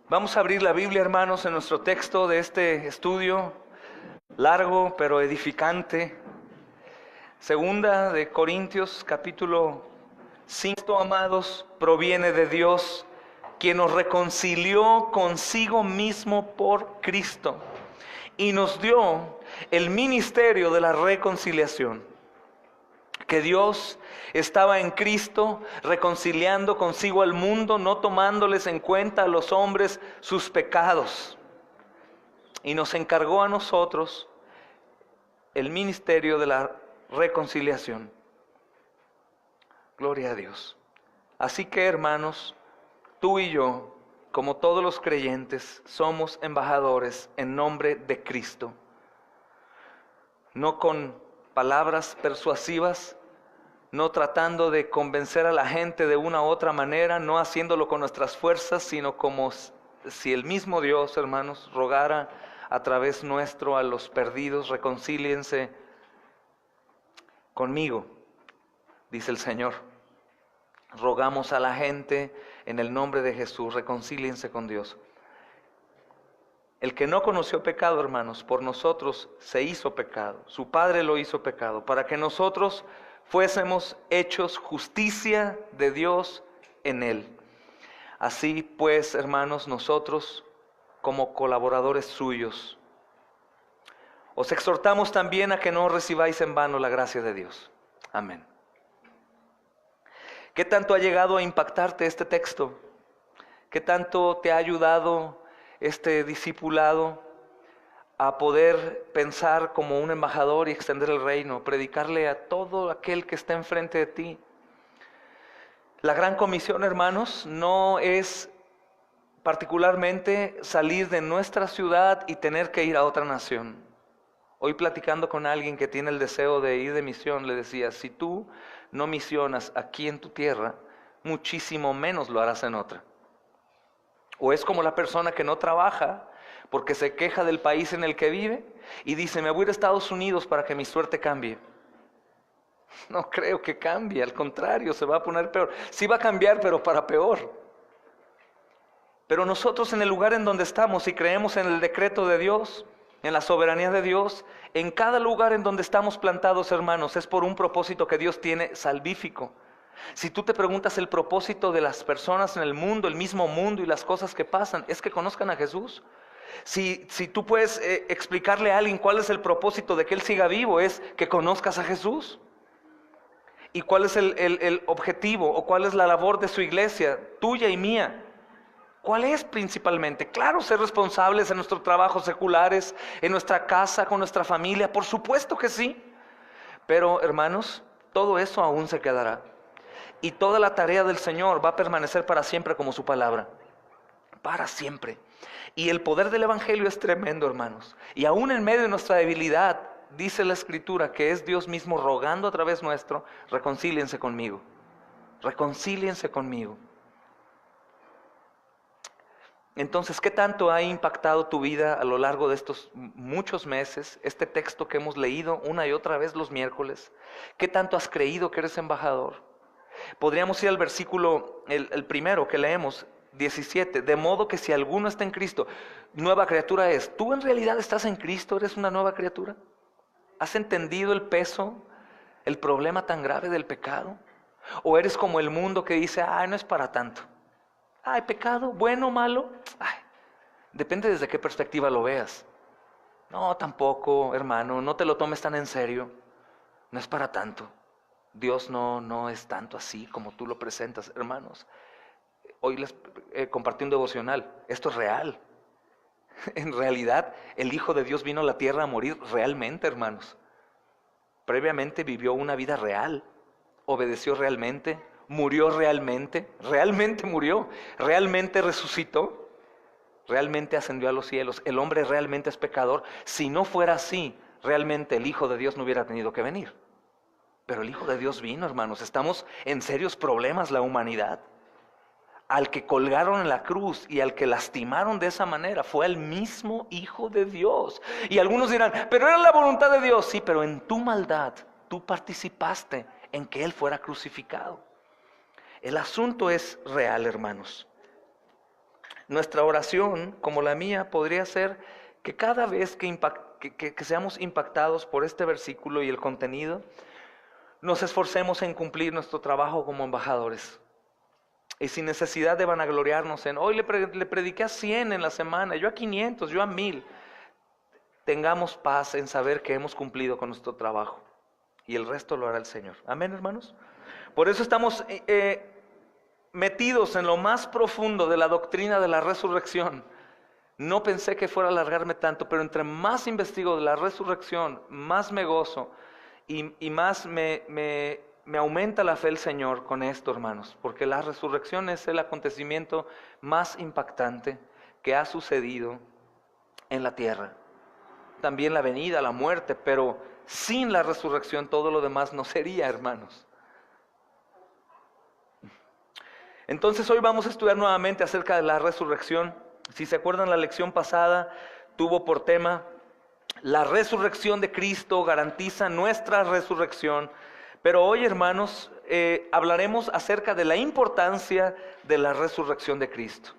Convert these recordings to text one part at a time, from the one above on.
Vamos a abrir la Biblia, hermanos, en nuestro texto de este estudio, largo pero edificante. Segunda de Corintios, capítulo 5, amados, proviene de Dios, quien nos reconcilió consigo mismo por Cristo y nos dio el ministerio de la reconciliación. Que Dios estaba en Cristo reconciliando consigo al mundo, no tomándoles en cuenta a los hombres sus pecados. Y nos encargó a nosotros el ministerio de la reconciliación. Gloria a Dios. Así que, hermanos, tú y yo, como todos los creyentes, somos embajadores en nombre de Cristo. No con palabras persuasivas, no tratando de convencer a la gente de una u otra manera, no haciéndolo con nuestras fuerzas, sino como si el mismo Dios, hermanos, rogara a través nuestro a los perdidos: reconcíliense conmigo, dice el Señor. Rogamos a la gente en el nombre de Jesús: reconcíliense con Dios. El que no conoció pecado, hermanos, por nosotros se hizo pecado. Su Padre lo hizo pecado, para que nosotros fuésemos hechos justicia de Dios en Él. Así pues, hermanos, nosotros, como colaboradores suyos, os exhortamos también a que no recibáis en vano la gracia de Dios. Amén. ¿Qué tanto ha llegado a impactarte este texto? ¿Qué tanto te ha ayudado este discipulado a poder pensar como un embajador y extender el reino, predicarle a todo aquel que está enfrente de ti? La gran comisión, hermanos, no es particularmente salir de nuestra ciudad y tener que ir a otra nación. Hoy, platicando con alguien que tiene el deseo de ir de misión, le decía: si tú no misionas aquí en tu tierra, muchísimo menos lo harás en otra. O es como la persona que no trabaja porque se queja del país en el que vive y dice: me voy a ir a Estados Unidos para que mi suerte cambie. No creo que cambie, al contrario, se va a poner peor. Sí va a cambiar, pero para peor. Pero nosotros, en el lugar en donde estamos, y creemos en el decreto de Dios, en la soberanía de Dios, en cada lugar en donde estamos plantados, hermanos, es por un propósito que Dios tiene salvífico. Si tú te preguntas el propósito de las personas en el mundo, el mismo mundo y las cosas que pasan, es que conozcan a Jesús. Si tú puedes explicarle a alguien cuál es el propósito de que él siga vivo, es que conozcas a Jesús. ¿Y cuál es el objetivo o cuál es la labor de su iglesia, tuya y mía? ¿Cuál es principalmente? Claro, ser responsables en nuestros trabajos seculares, en nuestra casa, con nuestra familia, por supuesto que sí. Pero, hermanos, todo eso aún se quedará. Y toda la tarea del Señor va a permanecer para siempre como su palabra. Para siempre. Y el poder del Evangelio es tremendo, hermanos. Y aún en medio de nuestra debilidad, dice la Escritura que es Dios mismo rogando a través nuestro: reconcíliense conmigo. Reconcíliense conmigo. Entonces, ¿qué tanto ha impactado tu vida a lo largo de estos muchos meses? Este texto que hemos leído una y otra vez los miércoles. ¿Qué tanto has creído que eres embajador? Podríamos ir al versículo, el primero que leemos, 17. De modo que si alguno está en Cristo, nueva criatura es. ¿Tú en realidad estás en Cristo? ¿Eres una nueva criatura? ¿Has entendido el peso, el problema tan grave del pecado? ¿O eres como el mundo que dice: no es para tanto? Pecado, bueno, malo. Depende desde qué perspectiva lo veas. No, tampoco, hermano, no te lo tomes tan en serio. No es para tanto. Dios no es tanto así como tú lo presentas, hermanos. Hoy les compartí un devocional. Esto es real. En realidad, el Hijo de Dios vino a la tierra a morir realmente, hermanos. Previamente vivió una vida real. Obedeció realmente. Murió realmente. Realmente murió. Realmente resucitó. Realmente ascendió a los cielos. El hombre realmente es pecador. Si no fuera así, realmente el Hijo de Dios no hubiera tenido que venir. Pero el Hijo de Dios vino, hermanos. Estamos en serios problemas la humanidad. Al que colgaron en la cruz y al que lastimaron de esa manera fue el mismo Hijo de Dios. Y algunos dirán: pero era la voluntad de Dios. Sí, pero en tu maldad tú participaste en que Él fuera crucificado. El asunto es real, hermanos. Nuestra oración, como la mía, podría ser que cada vez que seamos impactados por este versículo y el contenido, nos esforcemos en cumplir nuestro trabajo como embajadores. Y sin necesidad de vanagloriarnos en, hoy le prediqué a 100 en la semana, yo a 500, yo a 1000. Tengamos paz en saber que hemos cumplido con nuestro trabajo. Y el resto lo hará el Señor. Amén, hermanos. Por eso estamos metidos en lo más profundo de la doctrina de la resurrección. No pensé que fuera a alargarme tanto, pero entre más investigo de la resurrección, más me gozo y más me aumenta la fe el Señor con esto, hermanos, porque la resurrección es el acontecimiento más impactante que ha sucedido en la tierra. También la venida, la muerte, pero sin la resurrección todo lo demás no sería, hermanos. Entonces hoy vamos a estudiar nuevamente acerca de la resurrección. Si se acuerdan, la lección pasada tuvo por tema: la resurrección de Cristo garantiza nuestra resurrección. Pero hoy, hermanos, hablaremos acerca de la importancia de la resurrección de Cristo.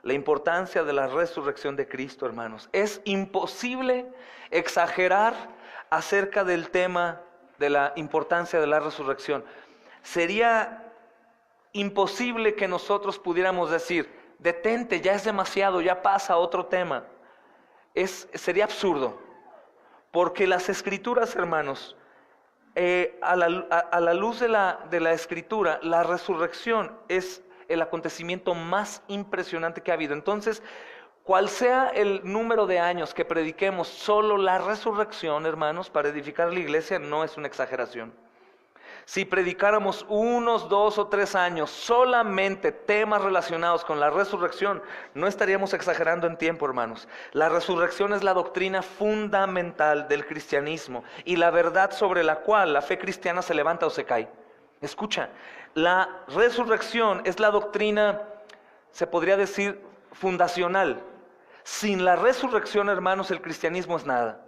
La importancia de la resurrección de Cristo, hermanos. Es imposible exagerar acerca del tema de la importancia de la resurrección. Sería imposible que nosotros pudiéramos decir, detente, ya es demasiado, ya pasa a otro tema. Sería absurdo, porque las Escrituras, hermanos, a la luz de la Escritura, la resurrección es el acontecimiento más impresionante que ha habido. Entonces, cual sea el número de años que prediquemos solo la resurrección, hermanos, para edificar la iglesia, no es una exageración. Si predicáramos 1, 2 o 3 años solamente temas relacionados con la resurrección, no estaríamos exagerando en tiempo, hermanos. La resurrección es la doctrina fundamental del cristianismo y la verdad sobre la cual la fe cristiana se levanta o se cae. Escucha, la resurrección es la doctrina, se podría decir, fundacional. Sin la resurrección, hermanos, el cristianismo es nada.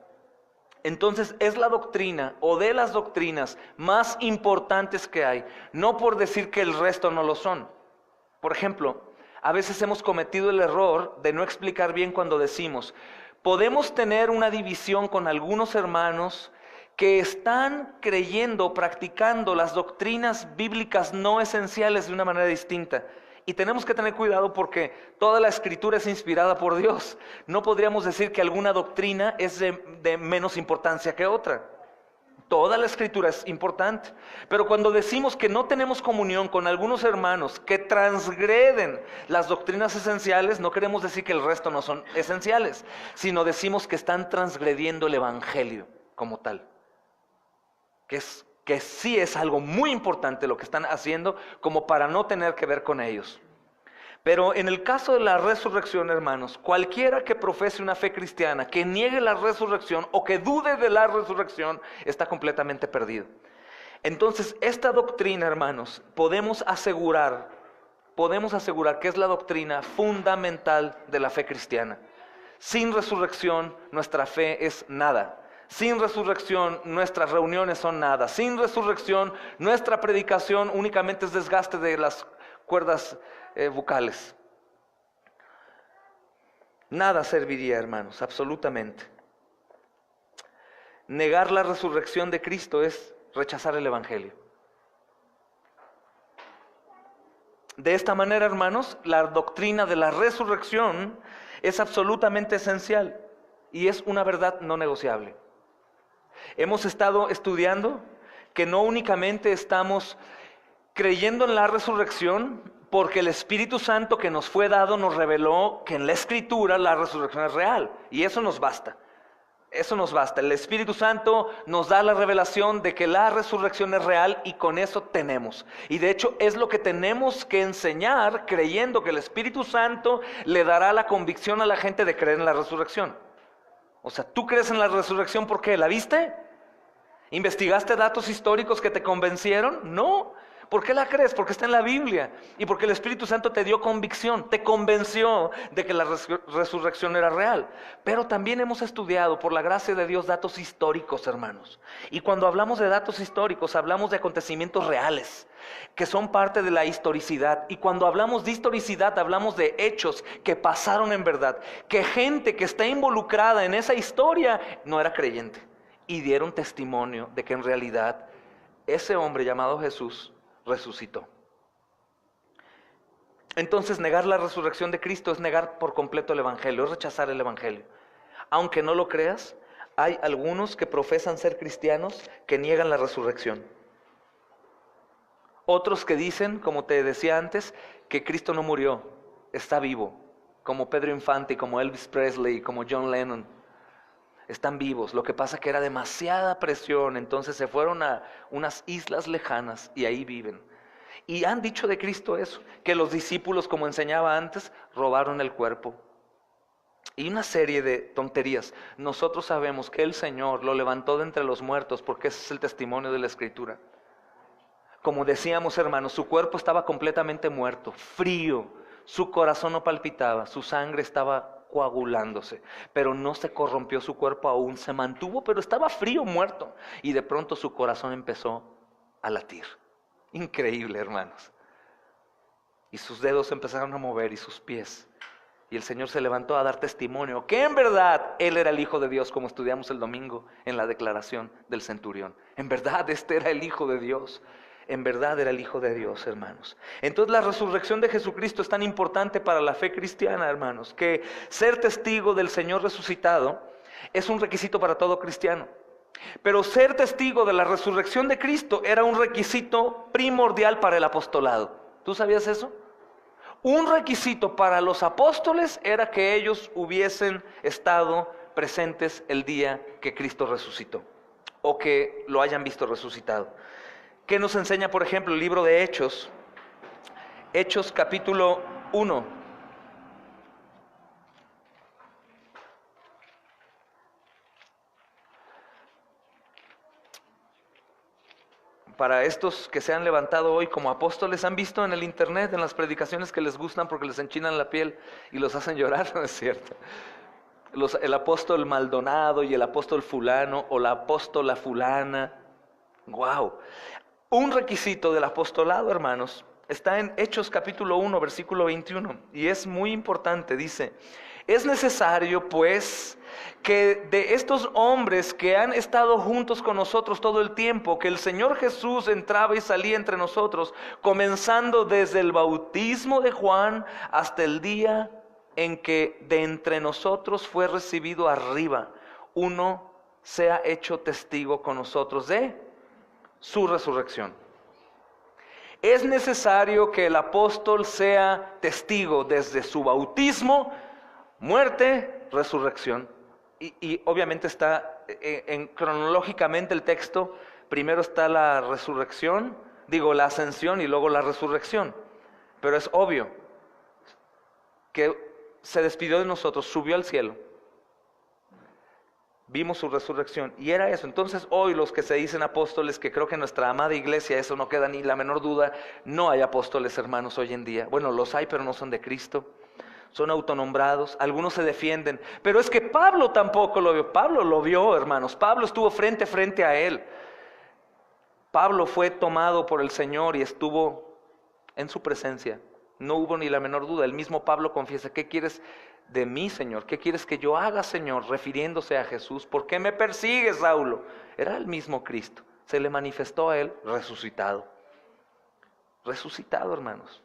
Entonces es la doctrina o de las doctrinas más importantes que hay, no por decir que el resto no lo son. Por ejemplo, a veces hemos cometido el error de no explicar bien cuando decimos, podemos tener una división con algunos hermanos que están creyendo, practicando las doctrinas bíblicas no esenciales de una manera distinta. Y tenemos que tener cuidado porque toda la Escritura es inspirada por Dios. No podríamos decir que alguna doctrina es de menos importancia que otra. Toda la Escritura es importante. Pero cuando decimos que no tenemos comunión con algunos hermanos que transgreden las doctrinas esenciales, no queremos decir que el resto no son esenciales, sino decimos que están transgrediendo el Evangelio como tal. Que sí es algo muy importante lo que están haciendo, como para no tener que ver con ellos. Pero en el caso de la resurrección, hermanos, cualquiera que profese una fe cristiana, que niegue la resurrección o que dude de la resurrección, está completamente perdido. Entonces, esta doctrina, hermanos, podemos asegurar que es la doctrina fundamental de la fe cristiana. Sin resurrección, nuestra fe es nada. Sin resurrección, nuestras reuniones son nada. Sin resurrección, nuestra predicación únicamente es desgaste de las cuerdas vocales. Nada serviría, hermanos, absolutamente. Negar la resurrección de Cristo es rechazar el Evangelio. De esta manera, hermanos, la doctrina de la resurrección es absolutamente esencial y es una verdad no negociable. Hemos estado estudiando que no únicamente estamos creyendo en la resurrección, porque el Espíritu Santo que nos fue dado nos reveló que en la Escritura la resurrección es real, y eso nos basta. Eso nos basta. El Espíritu Santo nos da la revelación de que la resurrección es real y con eso tenemos. Y de hecho es lo que tenemos que enseñar, creyendo que el Espíritu Santo le dará la convicción a la gente de creer en la resurrección. O sea, ¿tú crees en la resurrección por qué? ¿La viste? ¿Investigaste datos históricos que te convencieron? No. ¿Por qué la crees? Porque está en la Biblia y porque el Espíritu Santo te dio convicción, te convenció de que la resurrección era real. Pero también hemos estudiado, por la gracia de Dios, datos históricos, hermanos. Y cuando hablamos de datos históricos, hablamos de acontecimientos reales, que son parte de la historicidad. Y cuando hablamos de historicidad, hablamos de hechos que pasaron en verdad, que gente que está involucrada en esa historia no era creyente y dieron testimonio de que en realidad ese hombre llamado Jesús resucitó. Entonces, negar la resurrección de Cristo es negar por completo el Evangelio, es rechazar el Evangelio. Aunque no lo creas, hay algunos que profesan ser cristianos que niegan la resurrección. Otros que dicen, como te decía antes, que Cristo no murió, está vivo, como Pedro Infante, como Elvis Presley, como John Lennon. Están vivos, lo que pasa que era demasiada presión, entonces se fueron a unas islas lejanas y ahí viven. Y han dicho de Cristo eso, que los discípulos, como enseñaba antes, robaron el cuerpo. Y una serie de tonterías. Nosotros sabemos que el Señor lo levantó de entre los muertos porque ese es el testimonio de la Escritura. Como decíamos, hermanos, su cuerpo estaba completamente muerto, frío, su corazón no palpitaba, su sangre estaba coagulándose, pero no se corrompió su cuerpo aún, se mantuvo, pero estaba frío, muerto, y de pronto su corazón empezó a latir. Increíble, hermanos. Y sus dedos empezaron a mover y sus pies, y el Señor se levantó a dar testimonio que en verdad Él era el Hijo de Dios, como estudiamos el domingo en la declaración del centurión. En verdad este era el Hijo de Dios. En verdad era el Hijo de Dios, hermanos. Entonces la resurrección de Jesucristo es tan importante para la fe cristiana, hermanos, que ser testigo del Señor resucitado es un requisito para todo cristiano. Pero ser testigo de la resurrección de Cristo era un requisito primordial para el apostolado. ¿Tú sabías eso? Un requisito para los apóstoles era que ellos hubiesen estado presentes el día que Cristo resucitó, o que lo hayan visto resucitado. ¿Qué nos enseña, por ejemplo, el libro de Hechos? Hechos capítulo 1. Para estos que se han levantado hoy como apóstoles, han visto en el internet, en las predicaciones que les gustan porque les enchinan la piel y los hacen llorar, ¿no es cierto? El apóstol Maldonado y el apóstol fulano o la apóstola fulana. ¡Wow! Un requisito del apostolado, hermanos, está en Hechos capítulo 1, versículo 21, y es muy importante, dice: es necesario, pues, que de estos hombres que han estado juntos con nosotros todo el tiempo, que el Señor Jesús entraba y salía entre nosotros, comenzando desde el bautismo de Juan hasta el día en que de entre nosotros fue recibido arriba, uno sea hecho testigo con nosotros de su resurrección. Es necesario que el apóstol sea testigo desde su bautismo, muerte, resurrección. Y obviamente está cronológicamente el texto, primero está la resurrección, la ascensión y luego la resurrección. Pero es obvio que se despidió de nosotros, subió al cielo. Vimos su resurrección y era eso. Entonces hoy los que se dicen apóstoles, que creo que en nuestra amada iglesia eso no queda ni la menor duda, no hay apóstoles, hermanos, hoy en día. Bueno, los hay, pero no son de Cristo. Son autonombrados, algunos se defienden, pero es que Pablo tampoco lo vio. Pablo lo vio, hermanos. Pablo estuvo frente a él. Pablo fue tomado por el Señor y estuvo en su presencia. No hubo ni la menor duda. El mismo Pablo confiesa: ¿qué quieres de mí, Señor? ¿Qué quieres que yo haga, Señor? Refiriéndose a Jesús. ¿Por qué me persigues, Saulo? Era el mismo Cristo. Se le manifestó a él resucitado. Resucitado, hermanos.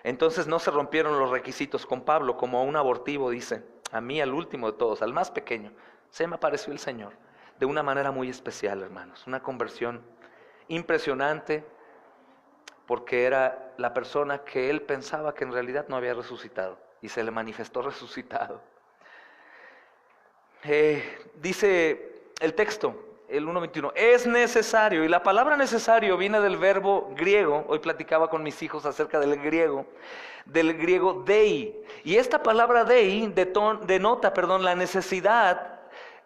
Entonces no se rompieron los requisitos con Pablo, como a un abortivo dice: a mí, al último de todos, al más pequeño, se me apareció el Señor. De una manera muy especial, hermanos. Una conversión impresionante, porque era la persona que él pensaba que en realidad no había resucitado. Y se le manifestó resucitado. Dice el texto, el 1:21, es necesario, y la palabra necesario viene del verbo griego. Hoy platicaba con mis hijos acerca del griego dei. Y esta palabra dei denota la necesidad,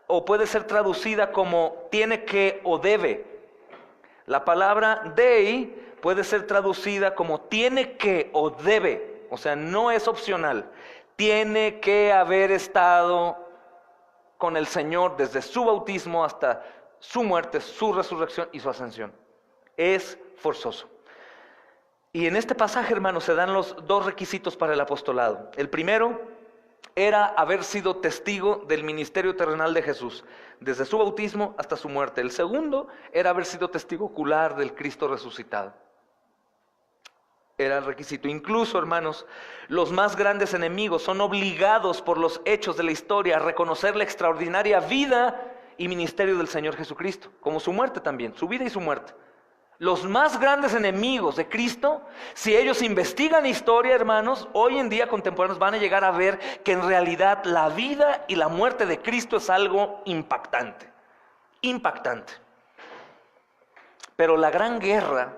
o puede ser traducida como tiene que o debe. La palabra dei puede ser traducida como tiene que o debe, o sea, no es opcional. Tiene que haber estado con el Señor desde su bautismo hasta su muerte, su resurrección y su ascensión. Es forzoso. Y en este pasaje, hermanos, se dan los dos requisitos para el apostolado. El primero era haber sido testigo del ministerio terrenal de Jesús, desde su bautismo hasta su muerte. El segundo era haber sido testigo ocular del Cristo resucitado. Era el requisito. Incluso, hermanos, los más grandes enemigos son obligados por los hechos de la historia a reconocer la extraordinaria vida y ministerio del Señor Jesucristo, como su muerte también, su vida y su muerte. Los más grandes enemigos de Cristo, si ellos investigan historia, hermanos, hoy en día contemporáneos van a llegar a ver que en realidad la vida y la muerte de Cristo es algo impactante. Impactante. Pero la gran guerra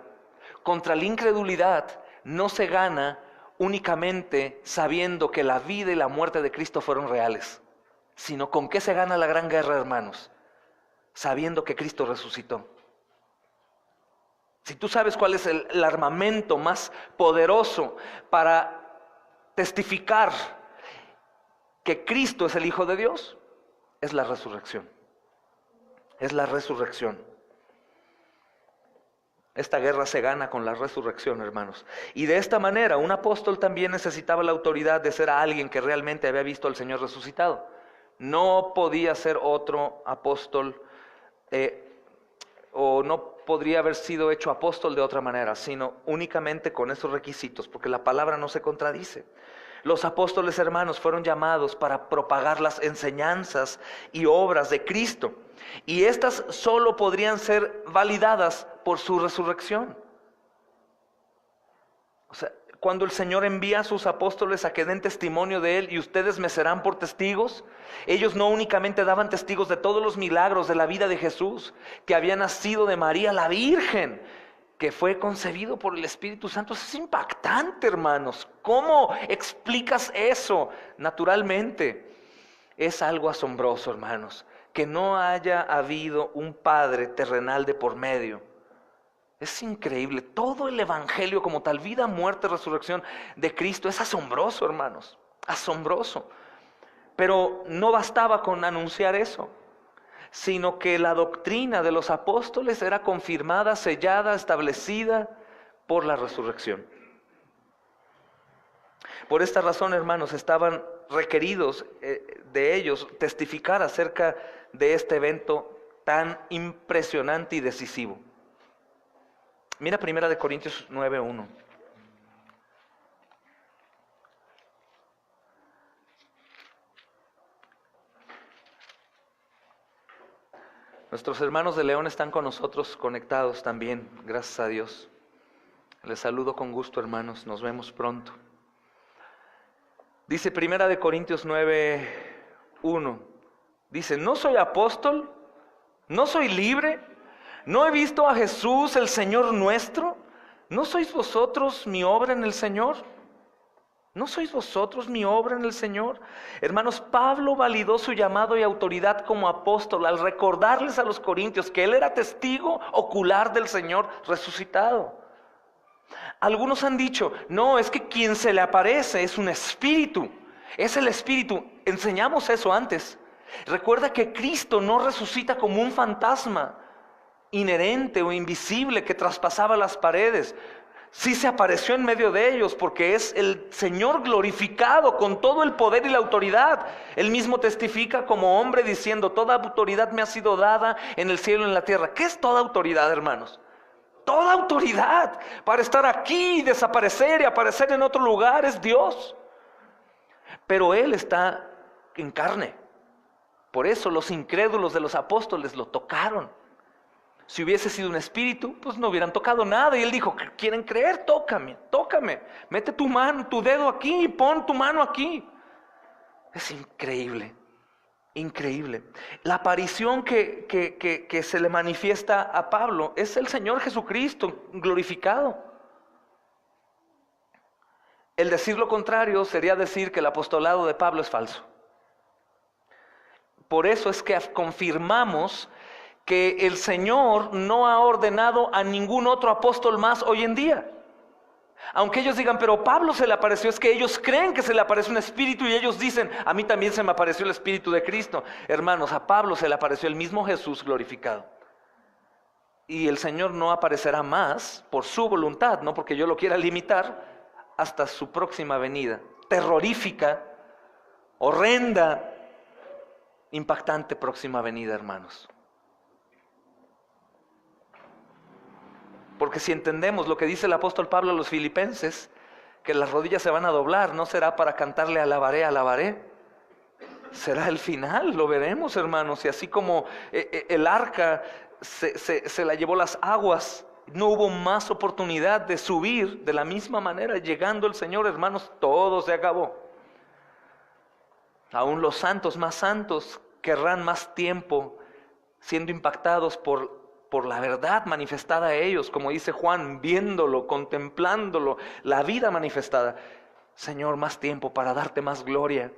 contra la incredulidad no se gana únicamente sabiendo que la vida y la muerte de Cristo fueron reales, sino ¿con qué se gana la gran guerra, hermanos? Sabiendo que Cristo resucitó. Si tú sabes cuál es el armamento más poderoso para testificar que Cristo es el Hijo de Dios, es la resurrección. Es la resurrección. Esta guerra se gana con la resurrección, hermanos. Y de esta manera, un apóstol también necesitaba la autoridad de ser alguien que realmente había visto al Señor resucitado. No podía ser otro apóstol o no podría haber sido hecho apóstol de otra manera, sino únicamente con esos requisitos, porque la palabra no se contradice. Los apóstoles, hermanos, fueron llamados para propagar las enseñanzas y obras de Cristo, y estas solo podrían ser validadas por su resurrección. O sea, cuando el Señor envía a sus apóstoles a que den testimonio de Él, y ustedes me serán por testigos, ellos no únicamente daban testigos de todos los milagros de la vida de Jesús, que había nacido de María la Virgen, que fue concebido por el Espíritu Santo. Es impactante, hermanos. ¿Cómo explicas eso? Naturalmente, es algo asombroso, hermanos, que no haya habido un Padre terrenal de por medio. Es increíble, todo el evangelio como tal, vida, muerte, resurrección de Cristo, es asombroso, hermanos, asombroso. Pero no bastaba con anunciar eso, sino que la doctrina de los apóstoles era confirmada, sellada, establecida por la resurrección. Por esta razón, hermanos, estaban requeridos de ellos testificar acerca de este evento tan impresionante y decisivo. Mira 1 Corintios 9:1. Nuestros hermanos de León están con nosotros conectados también, gracias a Dios. Les saludo con gusto, hermanos, nos vemos pronto. Dice 1 Corintios 9:1. Dice, ¿no soy apóstol? ¿No soy libre? ¿No he visto a Jesús, el Señor nuestro? ¿No sois vosotros mi obra en el Señor? ¿No sois vosotros mi obra en el Señor? Hermanos, Pablo validó su llamado y autoridad como apóstol al recordarles a los corintios que él era testigo ocular del Señor resucitado. Algunos han dicho, no, es que quien se le aparece es un espíritu. Es el espíritu. Enseñamos eso antes. Recuerda que Cristo no resucita como un fantasma inherente o invisible que traspasaba las paredes. Sí se apareció en medio de ellos porque es el Señor glorificado con todo el poder y la autoridad. Él mismo testifica como hombre diciendo, toda autoridad me ha sido dada en el cielo y en la tierra. ¿Qué es toda autoridad, hermanos? Toda autoridad para estar aquí y desaparecer y aparecer en otro lugar es Dios. Pero Él está en carne. Por eso los incrédulos de los apóstoles lo tocaron. Si hubiese sido un espíritu, pues no hubieran tocado nada. Y él dijo, ¿quieren creer? Tócame, tócame. Mete tu mano, tu dedo aquí y pon tu mano aquí. Es increíble, increíble. La aparición que se le manifiesta a Pablo es el Señor Jesucristo glorificado. El decir lo contrario sería decir que el apostolado de Pablo es falso. Por eso es que confirmamos que el Señor no ha ordenado a ningún otro apóstol más hoy en día. Aunque ellos digan, pero Pablo se le apareció, es que ellos creen que se le apareció un espíritu y ellos dicen, a mí también se me apareció el espíritu de Cristo. Hermanos, a Pablo se le apareció el mismo Jesús glorificado. Y el Señor no aparecerá más por su voluntad, no porque yo lo quiera limitar, hasta su próxima venida. Terrorífica, horrenda, impactante próxima venida, hermanos. Porque si entendemos lo que dice el apóstol Pablo a los filipenses, que las rodillas se van a doblar, no será para cantarle alabaré, alabaré. Será el final, lo veremos, hermanos. Y así como el arca se la llevó las aguas, no hubo más oportunidad de subir de la misma manera. Llegando el Señor, hermanos, todo se acabó. Aún los santos más santos querrán más tiempo siendo impactados por la verdad manifestada a ellos, como dice Juan, viéndolo, contemplándolo, la vida manifestada. Señor, más tiempo para darte más gloria.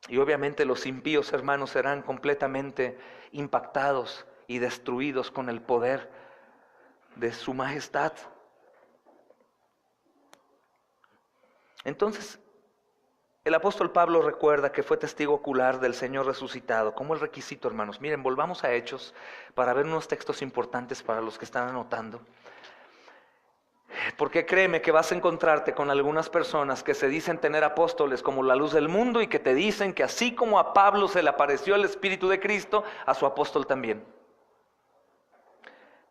Y obviamente los impíos, hermanos, serán completamente impactados y destruidos con el poder de su majestad. Entonces, el apóstol Pablo recuerda que fue testigo ocular del Señor resucitado. ¿Cómo el requisito, hermanos? Miren, volvamos a Hechos para ver unos textos importantes para los que están anotando. Porque créeme que vas a encontrarte con algunas personas que se dicen tener apóstoles como la luz del mundo y que te dicen que así como a Pablo se le apareció el Espíritu de Cristo, a su apóstol también.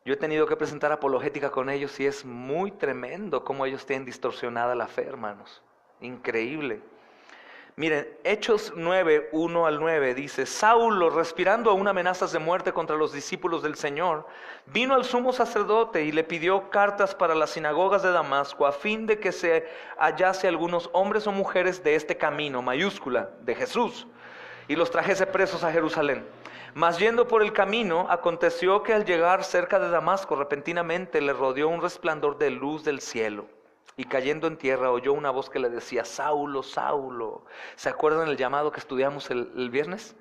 Yo he tenido que presentar apologética con ellos y es muy tremendo cómo ellos tienen distorsionada la fe, hermanos. Increíble. Miren, Hechos 9, 1 al 9 dice, Saulo, respirando aún amenazas de muerte contra los discípulos del Señor, vino al sumo sacerdote y le pidió cartas para las sinagogas de Damasco, a fin de que se hallase algunos hombres o mujeres de este camino, mayúscula, de Jesús, y los trajese presos a Jerusalén. Mas yendo por el camino, aconteció que al llegar cerca de Damasco, repentinamente le rodeó un resplandor de luz del cielo. Y cayendo en tierra oyó una voz que le decía, Saulo, Saulo. ¿Se acuerdan el llamado que estudiamos el viernes?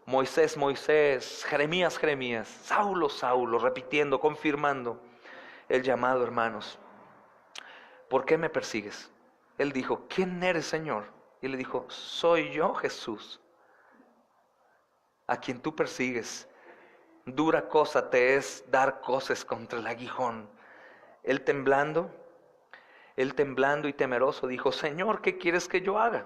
Moisés, Moisés, Jeremías, Jeremías, Saulo, Saulo, repitiendo, confirmando el llamado, hermanos. ¿Por qué me persigues? Él dijo, ¿quién eres, Señor? Y le dijo, soy yo, Jesús, a quien tú persigues. Dura cosa te es dar coces contra el aguijón. Él temblando y temeroso dijo, Señor, ¿qué quieres que yo haga?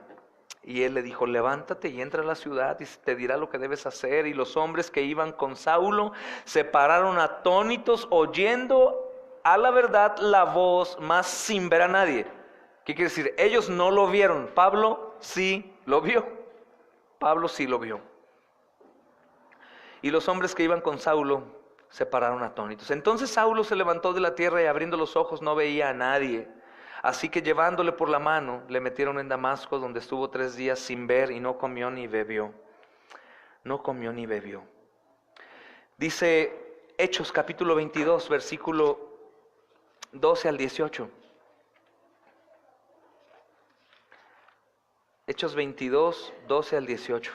Y él le dijo, levántate y entra a la ciudad y te dirá lo que debes hacer. Y los hombres que iban con Saulo se pararon atónitos, oyendo a la verdad la voz, mas sin ver a nadie. ¿Qué quiere decir? Ellos no lo vieron, Pablo sí lo vio. Pablo sí lo vio. Y los hombres que iban con Saulo se pararon atónitos. Entonces Saulo se levantó de la tierra y abriendo los ojos no veía a nadie. Así que llevándole por la mano, le metieron en Damasco, donde estuvo 3 días sin ver y no comió ni bebió. No comió ni bebió. Dice Hechos capítulo 22, versículo 12 al 18. Hechos 22, 12 al 18.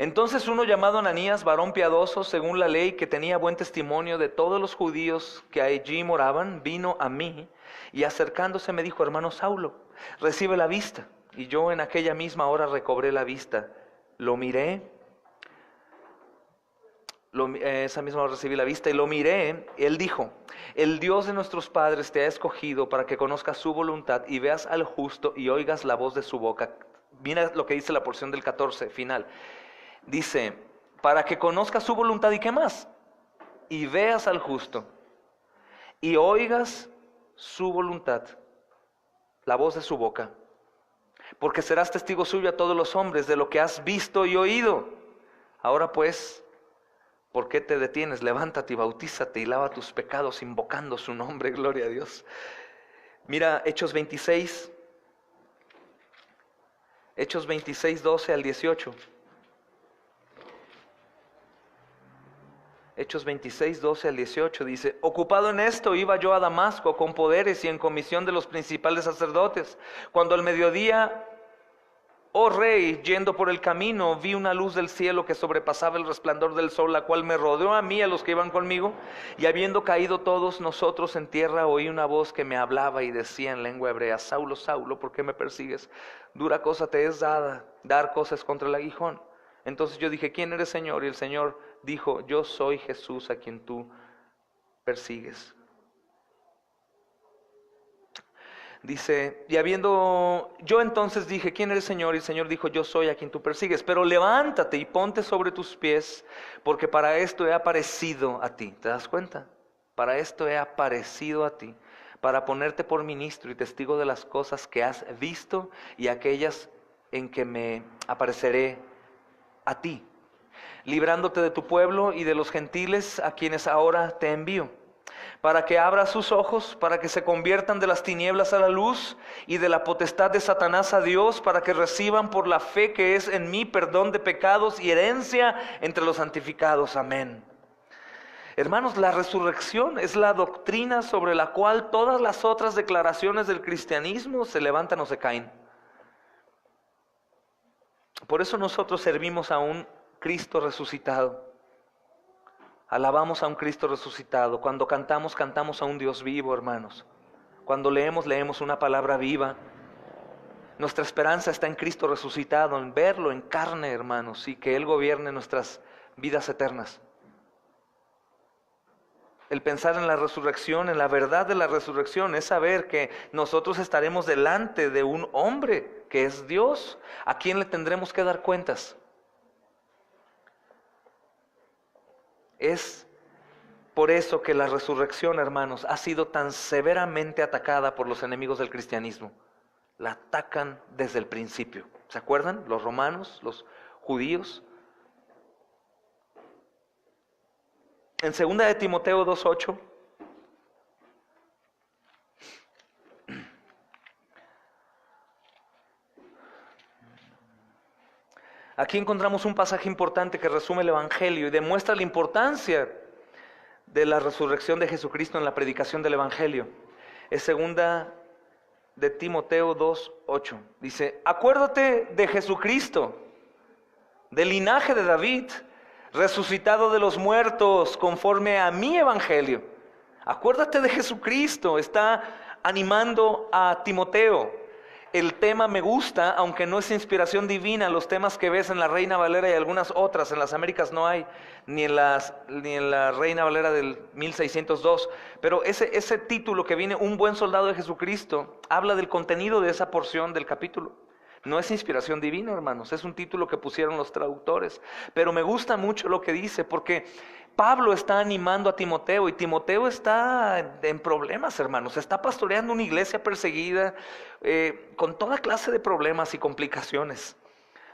Entonces uno llamado Ananías, varón piadoso según la ley, que tenía buen testimonio de todos los judíos que allí moraban, vino a mí y acercándose me dijo, hermano Saulo, recibe la vista. Y yo en aquella misma hora recobré la vista. Lo miré, esa misma hora recibí la vista y lo miré. Él dijo, el Dios de nuestros padres te ha escogido para que conozcas su voluntad y veas al justo y oigas la voz de su boca. Mira lo que dice la porción del 14, final. Dice, para que conozcas su voluntad y qué más, y veas al justo, y oigas su voluntad, la voz de su boca, porque serás testigo suyo a todos los hombres de lo que has visto y oído. Ahora pues, ¿por qué te detienes? Levántate y bautízate y lava tus pecados invocando su nombre, gloria a Dios. Mira Hechos 26, 12 al 18. Hechos 26, 12 al 18 dice: ocupado en esto iba yo a Damasco con poderes y en comisión de los principales sacerdotes, cuando al mediodía, oh rey, yendo por el camino, vi una luz del cielo que sobrepasaba el resplandor del sol, la cual me rodeó a mí y a los que iban conmigo, y habiendo caído todos nosotros en tierra, oí una voz que me hablaba y decía en lengua hebrea: Saulo, Saulo, ¿por qué me persigues? Dura cosa te es dada dar cosas contra el aguijón. Entonces yo dije: ¿quién eres, Señor? Y el Señor dijo: yo soy Jesús a quien tú persigues. Dice, yo entonces dije: ¿quién eres, Señor? Y el Señor dijo: yo soy a quien tú persigues, pero levántate y ponte sobre tus pies, porque para esto he aparecido a ti. ¿Te das cuenta? Para esto he aparecido a ti, para ponerte por ministro y testigo de las cosas que has visto y aquellas en que me apareceré a ti, librándote de tu pueblo y de los gentiles a quienes ahora te envío, para que abras sus ojos, para que se conviertan de las tinieblas a la luz y de la potestad de Satanás a Dios, para que reciban por la fe que es en mí perdón de pecados y herencia entre los santificados. Amén. Hermanos, la resurrección es la doctrina sobre la cual todas las otras declaraciones del cristianismo se levantan o se caen. Por eso nosotros servimos a un Cristo resucitado. Alabamos a un Cristo resucitado. Cuando cantamos, cantamos a un Dios vivo, hermanos. Cuando leemos, leemos una palabra viva. Nuestra esperanza está en Cristo resucitado, en verlo en carne, hermanos, y que Él gobierne nuestras vidas eternas. El pensar en la resurrección, en la verdad de la resurrección, es saber que nosotros estaremos delante de un hombre que es Dios, a quien le tendremos que dar cuentas. Es por eso que la resurrección, hermanos, ha sido tan severamente atacada por los enemigos del cristianismo. La atacan desde el principio. ¿Se acuerdan? Los romanos, los judíos. En 2 de Timoteo 2:8, aquí encontramos un pasaje importante que resume el Evangelio y demuestra la importancia de la resurrección de Jesucristo en la predicación del Evangelio. Es 2 de Timoteo 2:8. Dice: acuérdate de Jesucristo, del linaje de David, resucitado de los muertos conforme a mi Evangelio. Acuérdate de Jesucristo. Está animando a Timoteo. El tema me gusta, aunque no es inspiración divina. Los temas que ves en la Reina Valera y algunas otras, en las Américas no hay, ni en la Reina Valera del 1602. Pero ese título que viene, Un buen soldado de Jesucristo, habla del contenido de esa porción del capítulo. No es inspiración divina, hermanos, es un título que pusieron los traductores. Pero me gusta mucho lo que dice, porque Pablo está animando a Timoteo, y Timoteo está en problemas, hermanos. Está pastoreando una iglesia perseguida, con toda clase de problemas y complicaciones.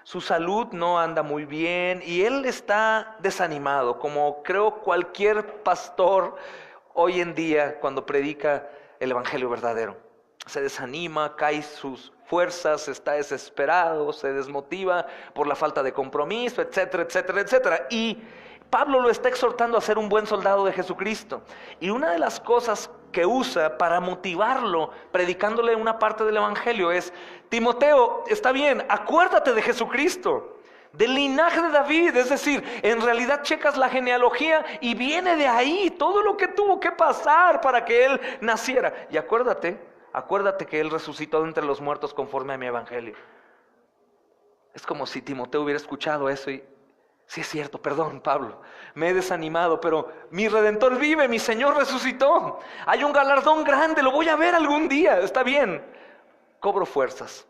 Su salud no anda muy bien y él está desanimado, como creo cualquier pastor hoy en día cuando predica el evangelio verdadero. Se desanima, cae sus fuerzas, está desesperado, se desmotiva por la falta de compromiso, etcétera, etcétera, etcétera. Y Pablo lo está exhortando a ser un buen soldado de Jesucristo. Y una de las cosas que usa para motivarlo, predicándole una parte del evangelio, es: Timoteo, está bien, acuérdate de Jesucristo, del linaje de David. Es decir, en realidad checas la genealogía y viene de ahí todo lo que tuvo que pasar para que él naciera. Y acuérdate que él resucitó entre los muertos conforme a mi evangelio. Es como si Timoteo hubiera escuchado eso y: sí es cierto, perdón, Pablo, me he desanimado, pero mi Redentor vive, mi Señor resucitó. Hay un galardón grande, lo voy a ver algún día, está bien. Cobro fuerzas.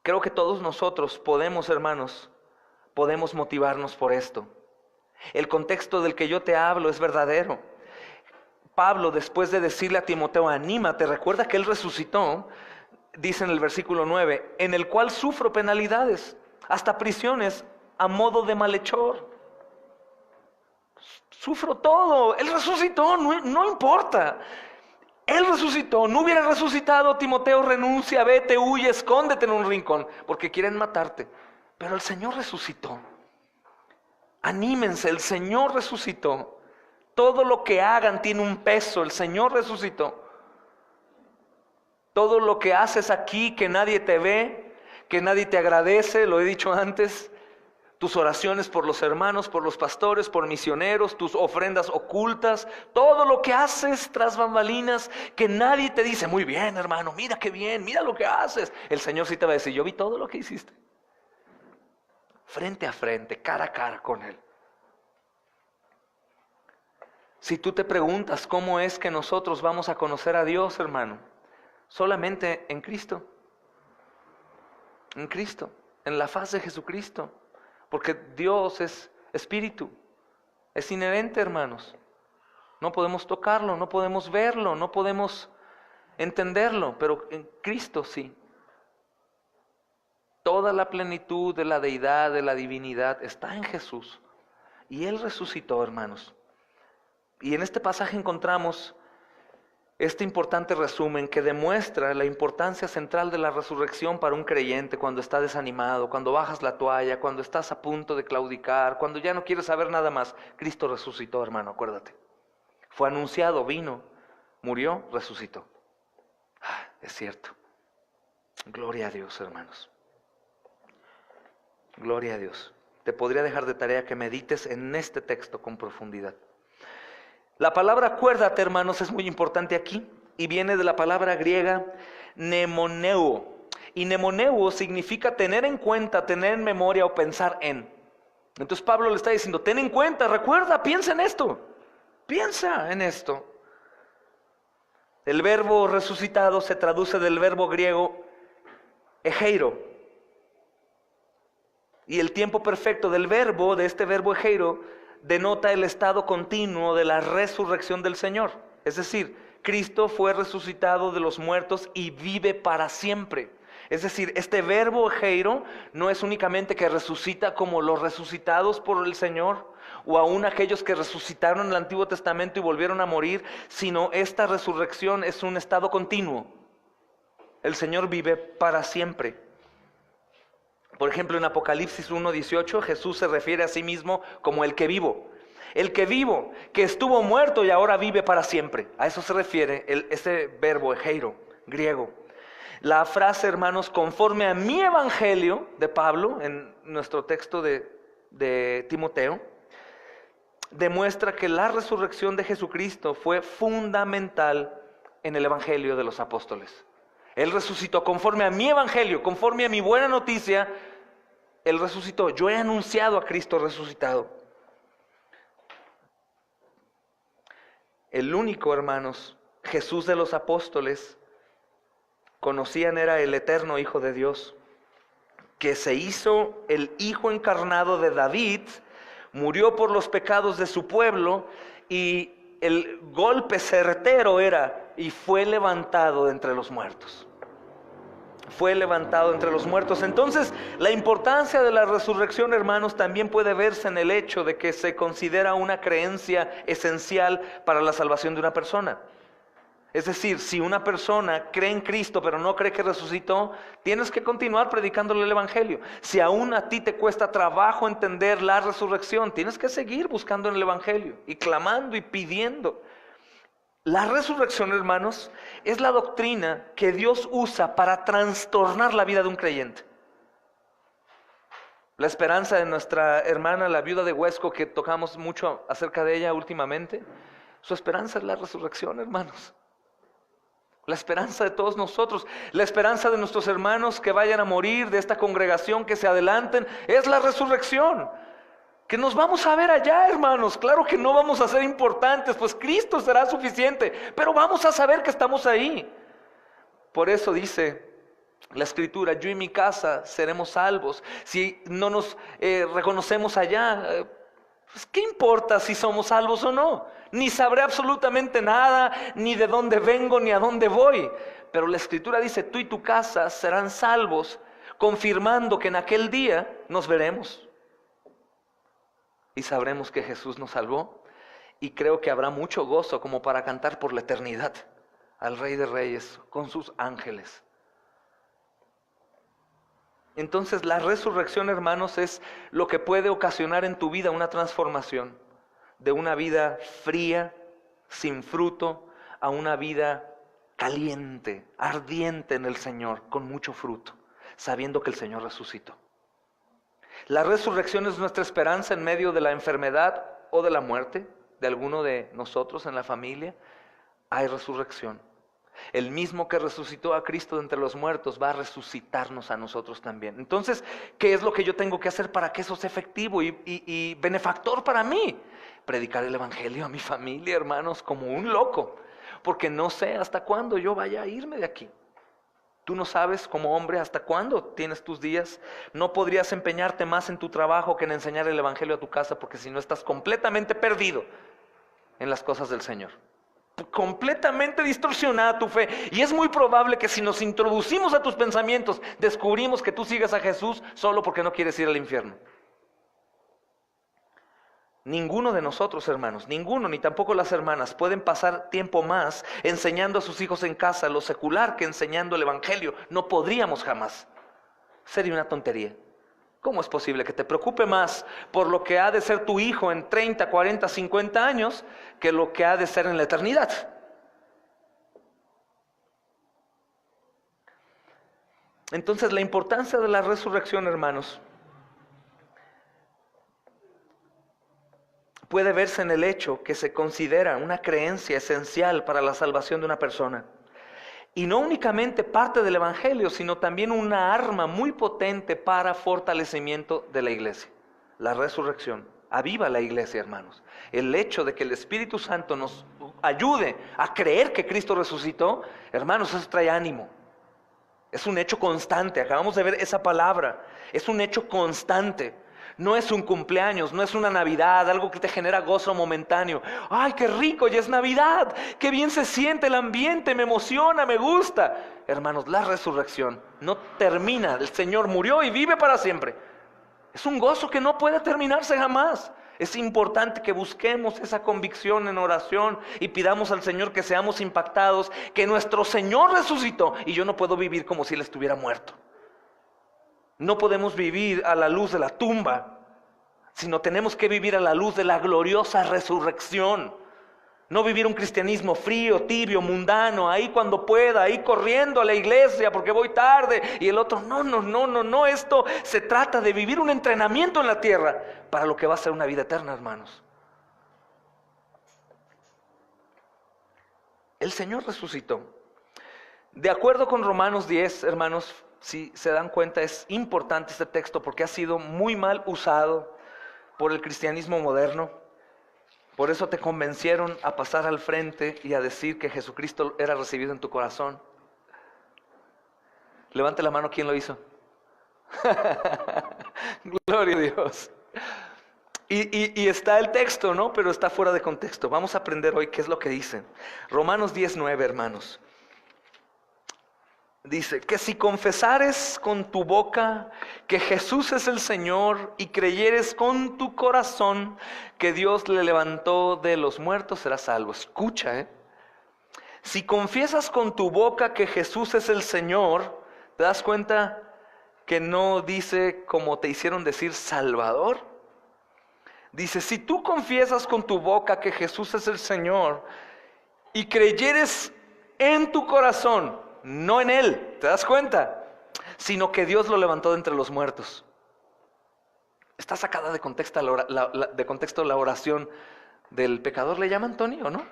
Creo que todos nosotros podemos, hermanos, podemos motivarnos por esto. El contexto del que yo te hablo es verdadero. Pablo, después de decirle a Timoteo: anímate, recuerda que él resucitó, dice en el versículo 9, en el cual sufro penalidades, hasta prisiones a modo de malhechor. Sufro todo, él resucitó, no importa. Él resucitó. No hubiera resucitado, Timoteo, renuncia, vete, huye, escóndete en un rincón, porque quieren matarte. Pero el Señor resucitó. Anímense, el Señor resucitó. Todo lo que hagan tiene un peso, el Señor resucitó. Todo lo que haces aquí que nadie te ve, que nadie te agradece, lo he dicho antes, tus oraciones por los hermanos, por los pastores, por misioneros, tus ofrendas ocultas, todo lo que haces tras bambalinas, que nadie te dice, muy bien hermano, mira qué bien, mira lo que haces. El Señor sí te va a decir, yo vi todo lo que hiciste. Frente a frente, cara a cara con Él. Si tú te preguntas cómo es que nosotros vamos a conocer a Dios, hermano, solamente en Cristo. En Cristo, en la faz de Jesucristo. Porque Dios es espíritu, es inherente, hermanos. No podemos tocarlo, no podemos verlo, no podemos entenderlo, pero en Cristo sí. Toda la plenitud de la deidad, de la divinidad está en Jesús. Y Él resucitó, hermanos. Y en este pasaje encontramos este importante resumen que demuestra la importancia central de la resurrección para un creyente cuando está desanimado, cuando bajas la toalla, cuando estás a punto de claudicar, cuando ya no quieres saber nada más. Cristo resucitó, hermano, acuérdate. Fue anunciado, vino, murió, resucitó. Es cierto. Gloria a Dios, hermanos. Gloria a Dios. Te podría dejar de tarea que medites en este texto con profundidad. La palabra acuérdate, hermanos, es muy importante aquí y viene de la palabra griega mnemoneo. Y mnemoneo significa tener en cuenta, tener en memoria o pensar en. Entonces Pablo le está diciendo, ten en cuenta, recuerda, piensa en esto. Piensa en esto. El verbo resucitado se traduce del verbo griego egeiro. Y el tiempo perfecto del verbo, de este verbo egeiro, denota el estado continuo de la resurrección del Señor. Es decir, Cristo fue resucitado de los muertos y vive para siempre. Es decir, este verbo egeiro no es únicamente que resucita como los resucitados por el Señor, o aún aquellos que resucitaron en el Antiguo Testamento y volvieron a morir, sino esta resurrección es un estado continuo. El Señor vive para siempre. Por ejemplo, en Apocalipsis 1:18, Jesús se refiere a sí mismo como el que vivo. El que vivo, que estuvo muerto y ahora vive para siempre. A eso se refiere ese verbo egeiro, griego. La frase, hermanos, conforme a mi evangelio de Pablo, en nuestro texto de Timoteo, demuestra que la resurrección de Jesucristo fue fundamental en el evangelio de los apóstoles. Él resucitó conforme a mi evangelio, conforme a mi buena noticia. Él resucitó. Yo he anunciado a Cristo resucitado. El único, hermanos, Jesús de los apóstoles, conocían era el eterno Hijo de Dios, que se hizo el Hijo encarnado de David, murió por los pecados de su pueblo y el golpe certero era, y fue levantado de entre los muertos. Fue levantado entre los muertos. Entonces, la importancia de la resurrección, hermanos, también puede verse en el hecho de que se considera una creencia esencial para la salvación de una persona. Es decir, si una persona cree en Cristo pero no cree que resucitó, tienes que continuar predicándole el evangelio. Si aún a ti te cuesta trabajo entender la resurrección, tienes que seguir buscando en el evangelio y clamando y pidiendo. La resurrección, hermanos, es la doctrina que Dios usa para trastornar la vida de un creyente. La esperanza de nuestra hermana, la viuda de Huesco, que tocamos mucho acerca de ella últimamente, su esperanza es la resurrección, hermanos. La esperanza de todos nosotros, la esperanza de nuestros hermanos que vayan a morir, de esta congregación que se adelanten, es la resurrección. Que nos vamos a ver allá, hermanos. Claro que no vamos a ser importantes, pues Cristo será suficiente, pero vamos a saber que estamos ahí. Por eso dice la Escritura, yo y mi casa seremos salvos. Si no nos reconocemos allá, pues ¿qué importa si somos salvos o no? Ni sabré absolutamente nada, ni de dónde vengo, ni a dónde voy. Pero la Escritura dice, tú y tu casa serán salvos, confirmando que en aquel día nos veremos. Y sabremos que Jesús nos salvó. Y creo que habrá mucho gozo como para cantar por la eternidad al Rey de Reyes con sus ángeles. Entonces la resurrección, hermanos, es lo que puede ocasionar en tu vida una transformación de una vida fría, sin fruto, a una vida caliente, ardiente en el Señor, con mucho fruto, sabiendo que el Señor resucitó. La resurrección es nuestra esperanza en medio de la enfermedad o de la muerte de alguno de nosotros en la familia. Hay resurrección. El mismo que resucitó a Cristo de entre los muertos va a resucitarnos a nosotros también. Entonces, ¿qué es lo que yo tengo que hacer para que eso sea efectivo y benefactor para mí? Predicar el evangelio a mi familia, hermanos, como un loco, porque no sé hasta cuándo yo vaya a irme de aquí. Tú no sabes como hombre hasta cuándo tienes tus días. No podrías empeñarte más en tu trabajo que en enseñar el evangelio a tu casa, porque si no estás completamente perdido en las cosas del Señor. Completamente distorsionada tu fe, y es muy probable que si nos introducimos a tus pensamientos descubrimos que tú sigas a Jesús solo porque no quieres ir al infierno. Ninguno de nosotros, hermanos, ninguno, ni tampoco las hermanas, pueden pasar tiempo más enseñando a sus hijos en casa lo secular que enseñando el evangelio. No podríamos jamás. Sería una tontería. ¿Cómo es posible que te preocupe más por lo que ha de ser tu hijo en 30, 40, 50 años que lo que ha de ser en la eternidad? Entonces, la importancia de la resurrección, hermanos, puede verse en el hecho que se considera una creencia esencial para la salvación de una persona. Y no únicamente parte del evangelio, sino también una arma muy potente para fortalecimiento de la iglesia. La resurrección aviva la iglesia, hermanos. El hecho de que el Espíritu Santo nos ayude a creer que Cristo resucitó, hermanos, eso trae ánimo. Es un hecho constante. Acabamos de ver esa palabra. Es un hecho constante. No es un cumpleaños, no es una Navidad, algo que te genera gozo momentáneo. ¡Ay, qué rico! Ya es Navidad. ¡Qué bien se siente el ambiente! Me emociona, me gusta. Hermanos, la resurrección no termina. El Señor murió y vive para siempre. Es un gozo que no puede terminarse jamás. Es importante que busquemos esa convicción en oración y pidamos al Señor que seamos impactados, que nuestro Señor resucitó y yo no puedo vivir como si Él estuviera muerto. No podemos vivir a la luz de la tumba, sino tenemos que vivir a la luz de la gloriosa resurrección. No vivir un cristianismo frío, tibio, mundano, ahí cuando pueda, ahí corriendo a la iglesia porque voy tarde. Y el otro, no, esto se trata de vivir un entrenamiento en la tierra para lo que va a ser una vida eterna, hermanos. El Señor resucitó. De acuerdo con Romanos 10, hermanos, si se dan cuenta, es importante este texto porque ha sido muy mal usado por el cristianismo moderno. Por eso te convencieron a pasar al frente y a decir que Jesucristo era recibido en tu corazón. Levante la mano, ¿quién lo hizo? Gloria a Dios. Y está el texto, ¿no? Pero está fuera de contexto. Vamos a aprender hoy qué es lo que dice. Romanos 10:9, hermanos. Dice que si confesares con tu boca que Jesús es el Señor y creyeres con tu corazón que Dios le levantó de los muertos, serás salvo. Escucha, Si confiesas con tu boca que Jesús es el Señor, ¿te das cuenta que no dice como te hicieron decir Salvador? Dice, si tú confiesas con tu boca que Jesús es el Señor y creyeres en tu corazón, no en Él, ¿te das cuenta? Sino que Dios lo levantó de entre los muertos. Está sacada de contexto la oración del pecador, ¿le llaman, Tony, o no?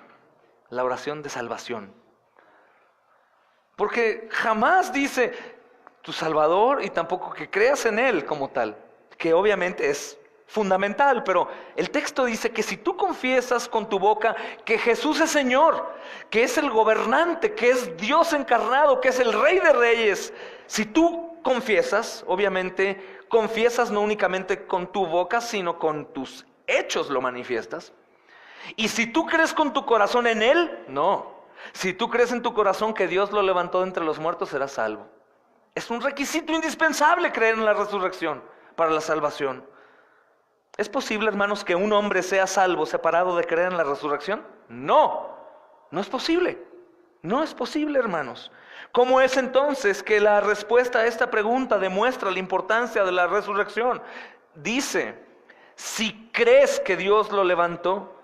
La oración de salvación. Porque jamás dice tu Salvador y tampoco que creas en Él como tal, que obviamente es fundamental, pero el texto dice que si tú confiesas con tu boca que Jesús es Señor, que es el gobernante, que es Dios encarnado, que es el Rey de Reyes, si tú confiesas, obviamente confiesas no únicamente con tu boca, sino con tus hechos lo manifiestas. Y si tú crees con tu corazón en Él, no. Si tú crees en tu corazón que Dios lo levantó de entre los muertos, serás salvo. Es un requisito indispensable creer en la resurrección para la salvación. ¿Es posible, hermanos, que un hombre sea salvo separado de creer en la resurrección? No, no es posible. No es posible, hermanos. ¿Cómo es entonces que la respuesta a esta pregunta demuestra la importancia de la resurrección? Dice, si crees que Dios lo levantó,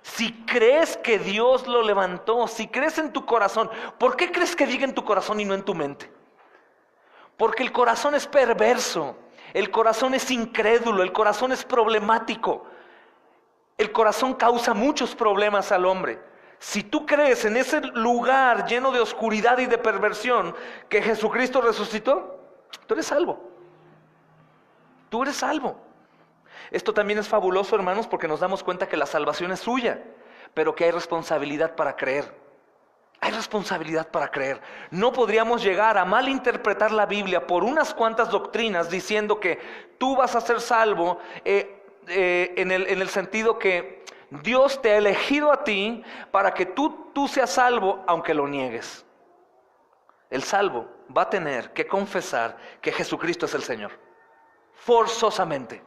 si crees que Dios lo levantó, si crees en tu corazón, ¿por qué crees que diga en tu corazón y no en tu mente? Porque el corazón es perverso, el corazón es incrédulo, el corazón es problemático. El corazón causa muchos problemas al hombre. Si tú crees en ese lugar lleno de oscuridad y de perversión que Jesucristo resucitó, tú eres salvo. Tú eres salvo. Esto también es fabuloso, hermanos, porque nos damos cuenta que la salvación es suya, pero que hay responsabilidad para creer. Hay responsabilidad para creer. No podríamos llegar a malinterpretar la Biblia por unas cuantas doctrinas diciendo que tú vas a ser salvo en el sentido que Dios te ha elegido a ti para que tú seas salvo aunque lo niegues. El salvo va a tener que confesar que Jesucristo es el Señor. Forzosamente.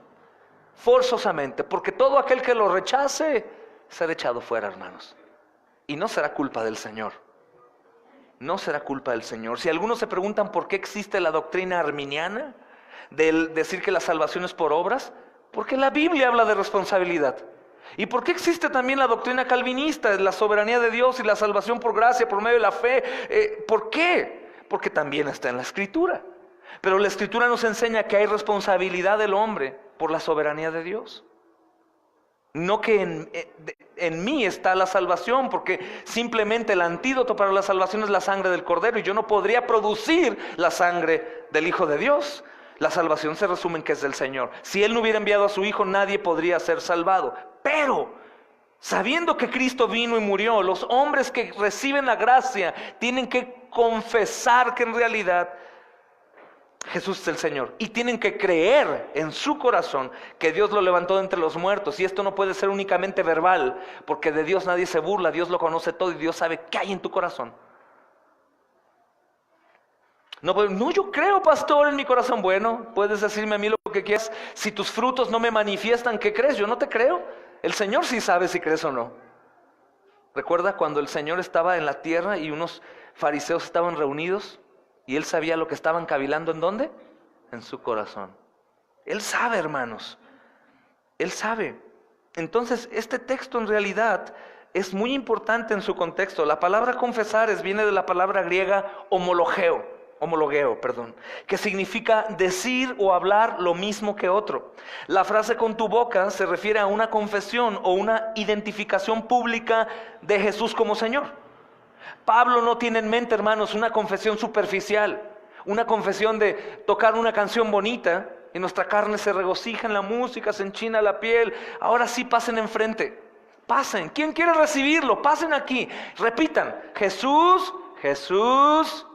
Forzosamente. Porque todo aquel que lo rechace será echado fuera, hermanos. Y no será culpa del Señor. No será culpa del Señor. Si algunos se preguntan por qué existe la doctrina arminiana, del decir que la salvación es por obras, porque la Biblia habla de responsabilidad. ¿Y por qué existe también la doctrina calvinista, la soberanía de Dios y la salvación por gracia, por medio de la fe? ¿Por qué? Porque también está en la Escritura. Pero la Escritura nos enseña que hay responsabilidad del hombre por la soberanía de Dios. No que en mí está la salvación, porque simplemente el antídoto para la salvación es la sangre del Cordero, y yo no podría producir la sangre del Hijo de Dios. La salvación se resume en que es del Señor. Si Él no hubiera enviado a su Hijo, nadie podría ser salvado. Pero, sabiendo que Cristo vino y murió, los hombres que reciben la gracia tienen que confesar que en realidad Jesús es el Señor. Y tienen que creer en su corazón que Dios lo levantó de entre los muertos. Y esto no puede ser únicamente verbal, porque de Dios nadie se burla. Dios lo conoce todo y Dios sabe qué hay en tu corazón. No, yo creo, pastor, en mi corazón. Bueno, puedes decirme a mí lo que quieras. Si tus frutos no me manifiestan que crees, yo no te creo. El Señor sí sabe si crees o no. ¿Recuerda cuando el Señor estaba en la tierra y unos fariseos estaban reunidos? Y Él sabía lo que estaban cavilando, ¿en dónde? En su corazón. Él sabe, hermanos. Él sabe. Entonces, este texto en realidad es muy importante en su contexto. La palabra confesar viene de la palabra griega homologueo, que significa decir o hablar lo mismo que otro. La frase con tu boca se refiere a una confesión o una identificación pública de Jesús como Señor. Pablo no tiene en mente, hermanos, una confesión superficial, una confesión de tocar una canción bonita y nuestra carne se regocija en la música, se enchina la piel. Ahora sí, pasen enfrente, pasen. ¿Quién quiere recibirlo? Pasen aquí, repitan: Jesús, Jesús.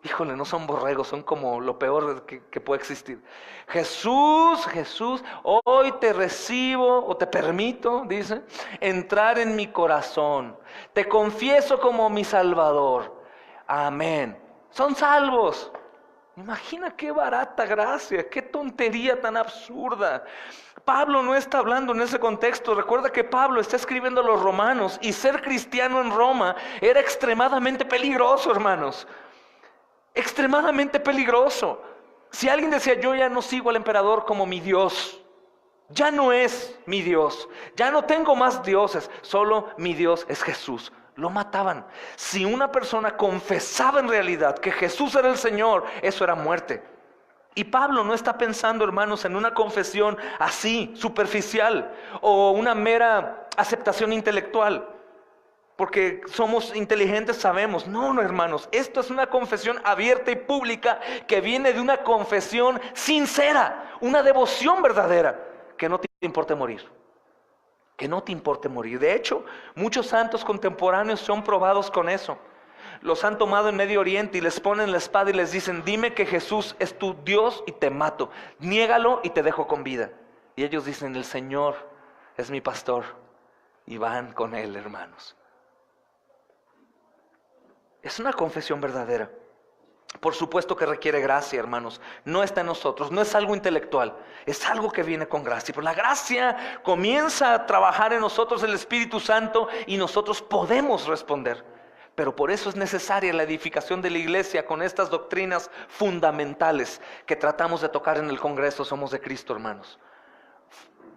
Híjole, no son borregos, son como lo peor que puede existir. Jesús, Jesús, hoy te recibo o te permito, dice, entrar en mi corazón. Te confieso como mi Salvador. Amén. Son salvos. Imagina qué barata gracia, qué tontería tan absurda. Pablo no está hablando en ese contexto. Recuerda que Pablo está escribiendo a los romanos y ser cristiano en Roma era extremadamente peligroso, hermanos. Extremadamente peligroso. Si alguien decía: yo ya no sigo al emperador como mi Dios, ya no es mi Dios, ya no tengo más dioses, solo mi Dios es Jesús, lo mataban. Si una persona confesaba en realidad que Jesús era el Señor, eso era muerte. Y Pablo no está pensando, hermanos, en una confesión así, superficial, o una mera aceptación intelectual. Porque somos inteligentes, sabemos. No, hermanos, esto es una confesión abierta y pública que viene de una confesión sincera, una devoción verdadera, que no te importe morir. Que no te importe morir. De hecho, muchos santos contemporáneos son probados con eso. Los han tomado en Medio Oriente y les ponen la espada y les dicen: dime que Jesús es tu Dios y te mato. Niégalo y te dejo con vida. Y ellos dicen: el Señor es mi pastor. Y van con Él, hermanos. Es una confesión verdadera. Por supuesto que requiere gracia, hermanos. No está en nosotros, no es algo intelectual. Es algo que viene con gracia. Pero la gracia comienza a trabajar en nosotros, el Espíritu Santo, y nosotros podemos responder. Pero por eso es necesaria la edificación de la iglesia con estas doctrinas fundamentales que tratamos de tocar en el Congreso Somos de Cristo, hermanos.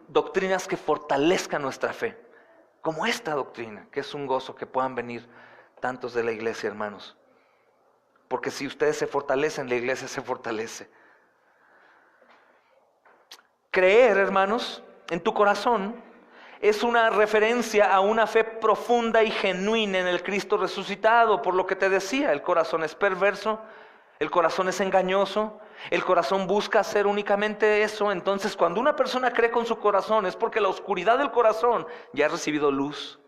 Doctrinas que fortalezcan nuestra fe, como esta doctrina, que es un gozo que puedan venir tantos de la iglesia, hermanos. Porque si ustedes se fortalecen, la iglesia se fortalece. Creer, hermanos, en tu corazón es una referencia a una fe profunda y genuina en el Cristo resucitado. Por lo que te decía, el corazón es perverso, el corazón es engañoso, el corazón busca hacer únicamente eso. Entonces, cuando una persona cree con su corazón, es porque la oscuridad del corazón ya ha recibido luz.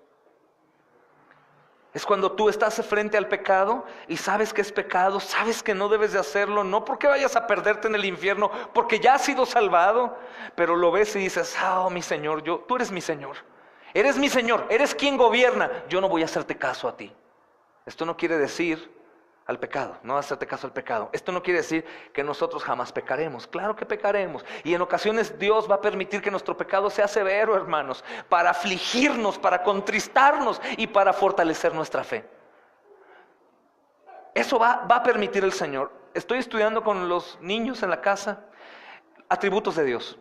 Es cuando tú estás frente al pecado y sabes que es pecado, sabes que no debes de hacerlo, no porque vayas a perderte en el infierno, porque ya has sido salvado, pero lo ves y dices, oh mi Señor, tú eres mi Señor, eres quien gobierna, yo no voy a hacerte caso a ti. Esto no quiere decir al pecado, no hacerte caso al pecado. Esto no quiere decir que nosotros jamás pecaremos. Claro que pecaremos. Y en ocasiones Dios va a permitir que nuestro pecado sea severo, hermanos, para afligirnos, para contristarnos y para fortalecer nuestra fe. Eso va a permitir el Señor. Estoy estudiando con los niños en la casa atributos de Dios.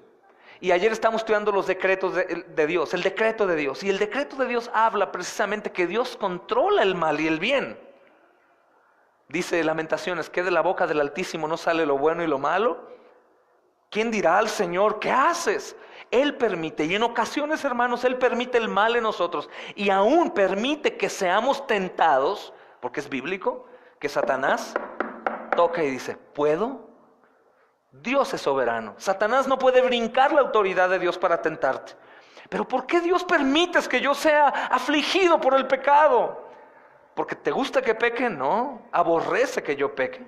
Y ayer estamos estudiando los decretos de Dios, el decreto de Dios. Y el decreto de Dios habla precisamente que Dios controla el mal y el bien. Dice Lamentaciones, que de la boca del Altísimo no sale lo bueno y lo malo. ¿Quién dirá al Señor, qué haces? Él permite, y en ocasiones, hermanos, Él permite el mal en nosotros. Y aún permite que seamos tentados, porque es bíblico, que Satanás toca y dice, ¿puedo? Dios es soberano. Satanás no puede brincar la autoridad de Dios para tentarte. Pero ¿por qué Dios permites que yo sea afligido por el pecado? ¿Porque te gusta que peque? No, aborrece que yo peque.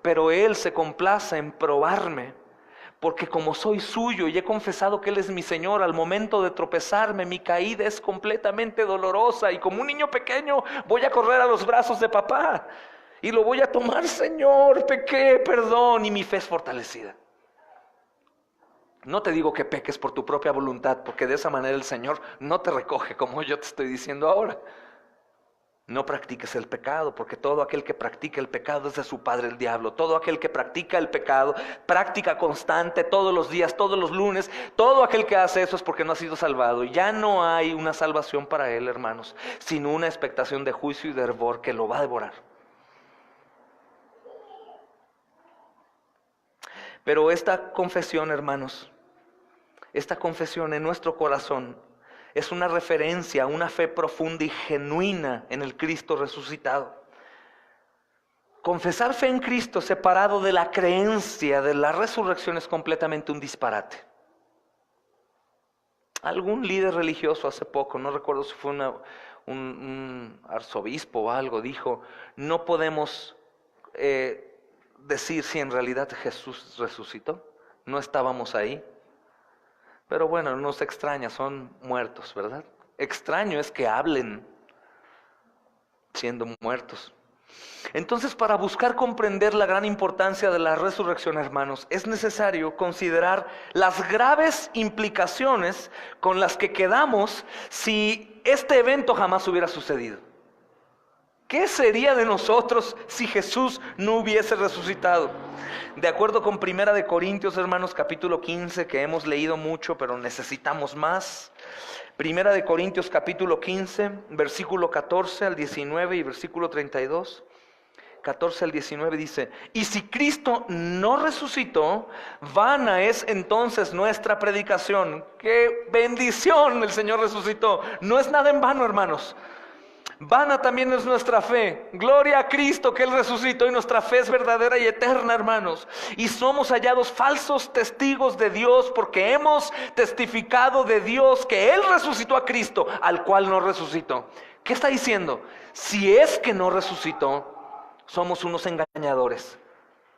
Pero Él se complace en probarme, porque como soy suyo y he confesado que Él es mi Señor, al momento de tropezarme, mi caída es completamente dolorosa. Y como un niño pequeño voy a correr a los brazos de papá y lo voy a tomar, Señor, pequé, perdón, y mi fe es fortalecida. No te digo que peques por tu propia voluntad, porque de esa manera el Señor no te recoge como yo te estoy diciendo ahora. No practiques el pecado, porque todo aquel que practica el pecado es de su padre el diablo. Todo aquel que practica el pecado, práctica constante todos los días, todos los lunes, todo aquel que hace eso es porque no ha sido salvado. Ya no hay una salvación para él, hermanos, sino una expectación de juicio y de hervor que lo va a devorar. Pero esta confesión, hermanos, esta confesión en nuestro corazón es una referencia a una fe profunda y genuina en el Cristo resucitado. Confesar fe en Cristo separado de la creencia de la resurrección es completamente un disparate. Algún líder religioso hace poco, no recuerdo si fue un arzobispo o algo, dijo, no podemos decir si en realidad Jesús resucitó, no estábamos ahí. Pero bueno, no se extraña, son muertos, ¿verdad? Extraño es que hablen siendo muertos. Entonces, para buscar comprender la gran importancia de la resurrección, hermanos, es necesario considerar las graves implicaciones con las que quedamos si este evento jamás hubiera sucedido. ¿Qué sería de nosotros si Jesús no hubiese resucitado? De acuerdo con 1 Corintios, hermanos, capítulo 15, que hemos leído mucho, pero necesitamos más. 1 Corintios capítulo 15, versículo 14 al 19 y versículo 32. 14 al 19 dice, y si Cristo no resucitó, vana es entonces nuestra predicación. ¡Qué bendición! El Señor resucitó. No es nada en vano, hermanos. Vana también es nuestra fe. Gloria a Cristo que Él resucitó y nuestra fe es verdadera y eterna, hermanos. Y somos hallados falsos testigos de Dios porque hemos testificado de Dios que Él resucitó a Cristo, al cual no resucitó. ¿Qué está diciendo? Si es que no resucitó, somos unos engañadores,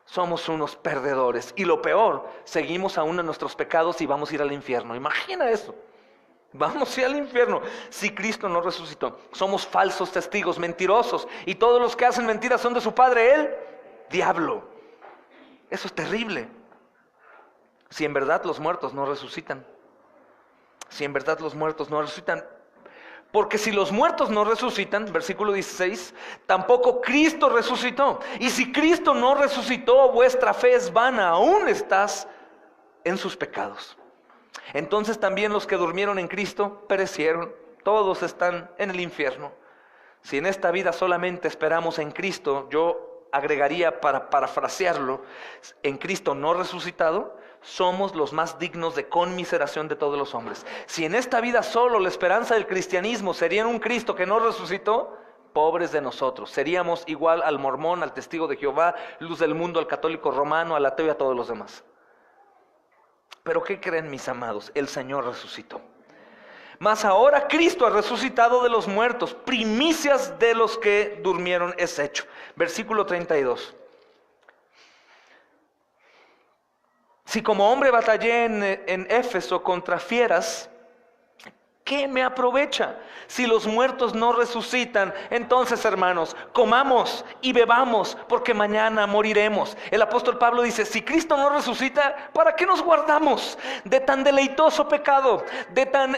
somos unos perdedores. Y lo peor, seguimos aún en nuestros pecados y vamos a ir al infierno. Imagina eso. Vamos a ir al infierno si Cristo no resucitó. Somos falsos testigos, mentirosos, y todos los que hacen mentiras son de su padre, el diablo. Eso es terrible. Si en verdad los muertos no resucitan, si en verdad los muertos no resucitan, Porque si los muertos no resucitan, versículo 16, tampoco Cristo resucitó. Y si Cristo no resucitó, vuestra fe es vana, aún estás en sus pecados. Entonces también los que durmieron en Cristo perecieron, todos están en el infierno. Si en esta vida solamente esperamos en Cristo, yo agregaría para parafrasearlo, en Cristo no resucitado, somos los más dignos de conmiseración de todos los hombres. Si en esta vida solo la esperanza del cristianismo sería en un Cristo que no resucitó, pobres de nosotros, seríamos igual al mormón, al testigo de Jehová, luz del mundo, al católico romano, al ateo y a todos los demás. Pero ¿qué creen, mis amados? El Señor resucitó. Mas ahora Cristo ha resucitado de los muertos, primicias de los que durmieron es hecho. Versículo 32. Si como hombre batallé en Éfeso contra fieras, ¿qué me aprovecha? Si los muertos no resucitan, entonces, hermanos, comamos y bebamos, porque mañana moriremos. El apóstol Pablo dice, si Cristo no resucita, ¿para qué nos guardamos de tan deleitoso pecado? De tan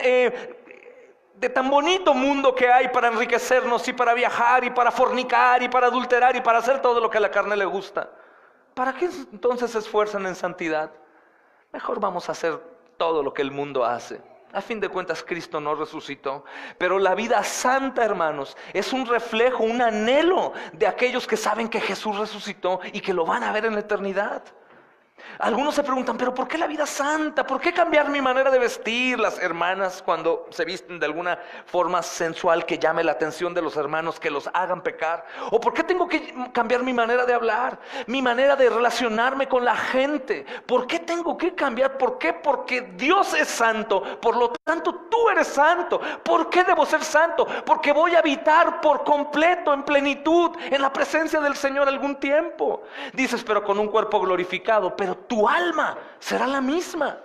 bonito mundo que hay para enriquecernos y para viajar y para fornicar y para adulterar y para hacer todo lo que a la carne le gusta. ¿Para qué entonces se esfuerzan en santidad? Mejor vamos a hacer todo lo que el mundo hace. A fin de cuentas, Cristo no resucitó. Pero la vida santa, hermanos, es un reflejo, un anhelo de aquellos que saben que Jesús resucitó y que lo van a ver en la eternidad. Algunos se preguntan, pero ¿por qué la vida santa? ¿Por qué cambiar mi manera de vestir? Las hermanas cuando se visten de alguna forma sensual que llame la atención de los hermanos, que los hagan pecar. ¿O por qué tengo que cambiar mi manera de hablar? Mi manera de relacionarme con la gente. ¿Por qué tengo que cambiar? ¿Por qué? Porque Dios es santo. Por lo tanto, tú eres santo. ¿Por qué debo ser santo? Porque voy a habitar por completo, en plenitud, en la presencia del Señor algún tiempo. Dices, pero con un cuerpo glorificado. Pero tu alma será la misma.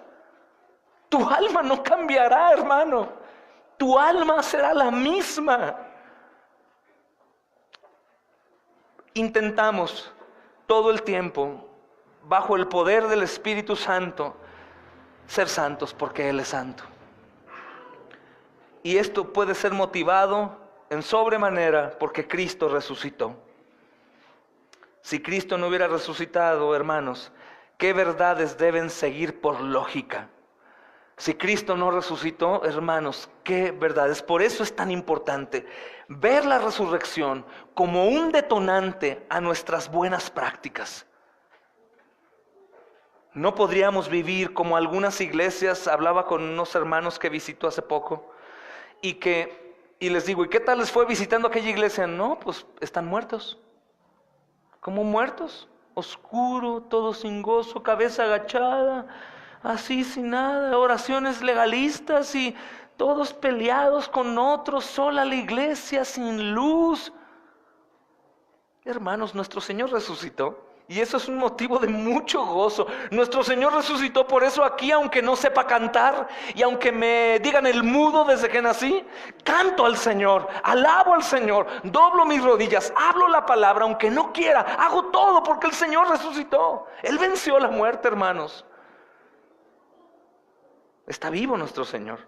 Tu alma no cambiará, hermano. Tu alma será la misma. Intentamos todo el tiempo, bajo el poder del Espíritu Santo, ser santos porque Él es santo. Y esto puede ser motivado en sobremanera porque Cristo resucitó. Si Cristo no hubiera resucitado, hermanos, ¿qué verdades deben seguir por lógica? Si Cristo no resucitó, hermanos, ¿qué verdades? Por eso es tan importante ver la resurrección como un detonante a nuestras buenas prácticas. No podríamos vivir como algunas iglesias. Hablaba con unos hermanos que visitó hace poco y les digo, ¿y qué tal les fue visitando aquella iglesia? No, pues están muertos. ¿Cómo muertos? Oscuro, todo sin gozo, cabeza agachada, así sin nada, oraciones legalistas y todos peleados con otros, sola la iglesia, sin luz. Hermanos, nuestro Señor resucitó y eso es un motivo de mucho gozo. Nuestro Señor resucitó, por eso aquí, aunque no sepa cantar y aunque me digan el mudo desde que nací, canto al Señor, alabo al Señor, doblo mis rodillas, hablo la palabra, aunque no quiera, hago todo porque el Señor resucitó. Él venció la muerte, hermanos. Está vivo nuestro Señor.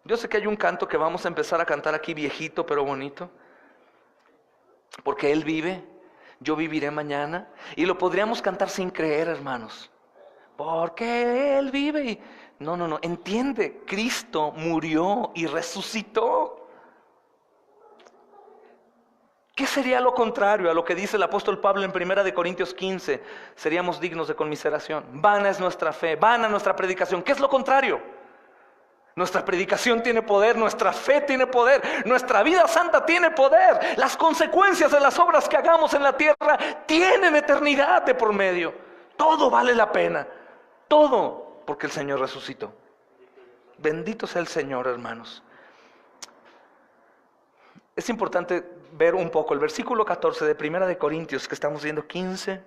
Yo sé que hay un canto que vamos a empezar a cantar aquí, viejito pero bonito, porque Él vive. Yo viviré mañana. Y lo podríamos cantar sin creer, hermanos. Porque Él vive. Y no. Entiende, Cristo murió y resucitó. ¿Qué sería lo contrario a lo que dice el apóstol Pablo en 1 Corintios 15? Seríamos dignos de conmiseración. Vana es nuestra fe, vana nuestra predicación. ¿Qué es lo contrario? Nuestra predicación tiene poder, nuestra fe tiene poder, nuestra vida santa tiene poder. Las consecuencias de las obras que hagamos en la tierra tienen eternidad de por medio. Todo vale la pena, todo porque el Señor resucitó. Bendito sea el Señor, hermanos. Es importante ver un poco el versículo 14 de 1 Corintios que estamos viendo 15.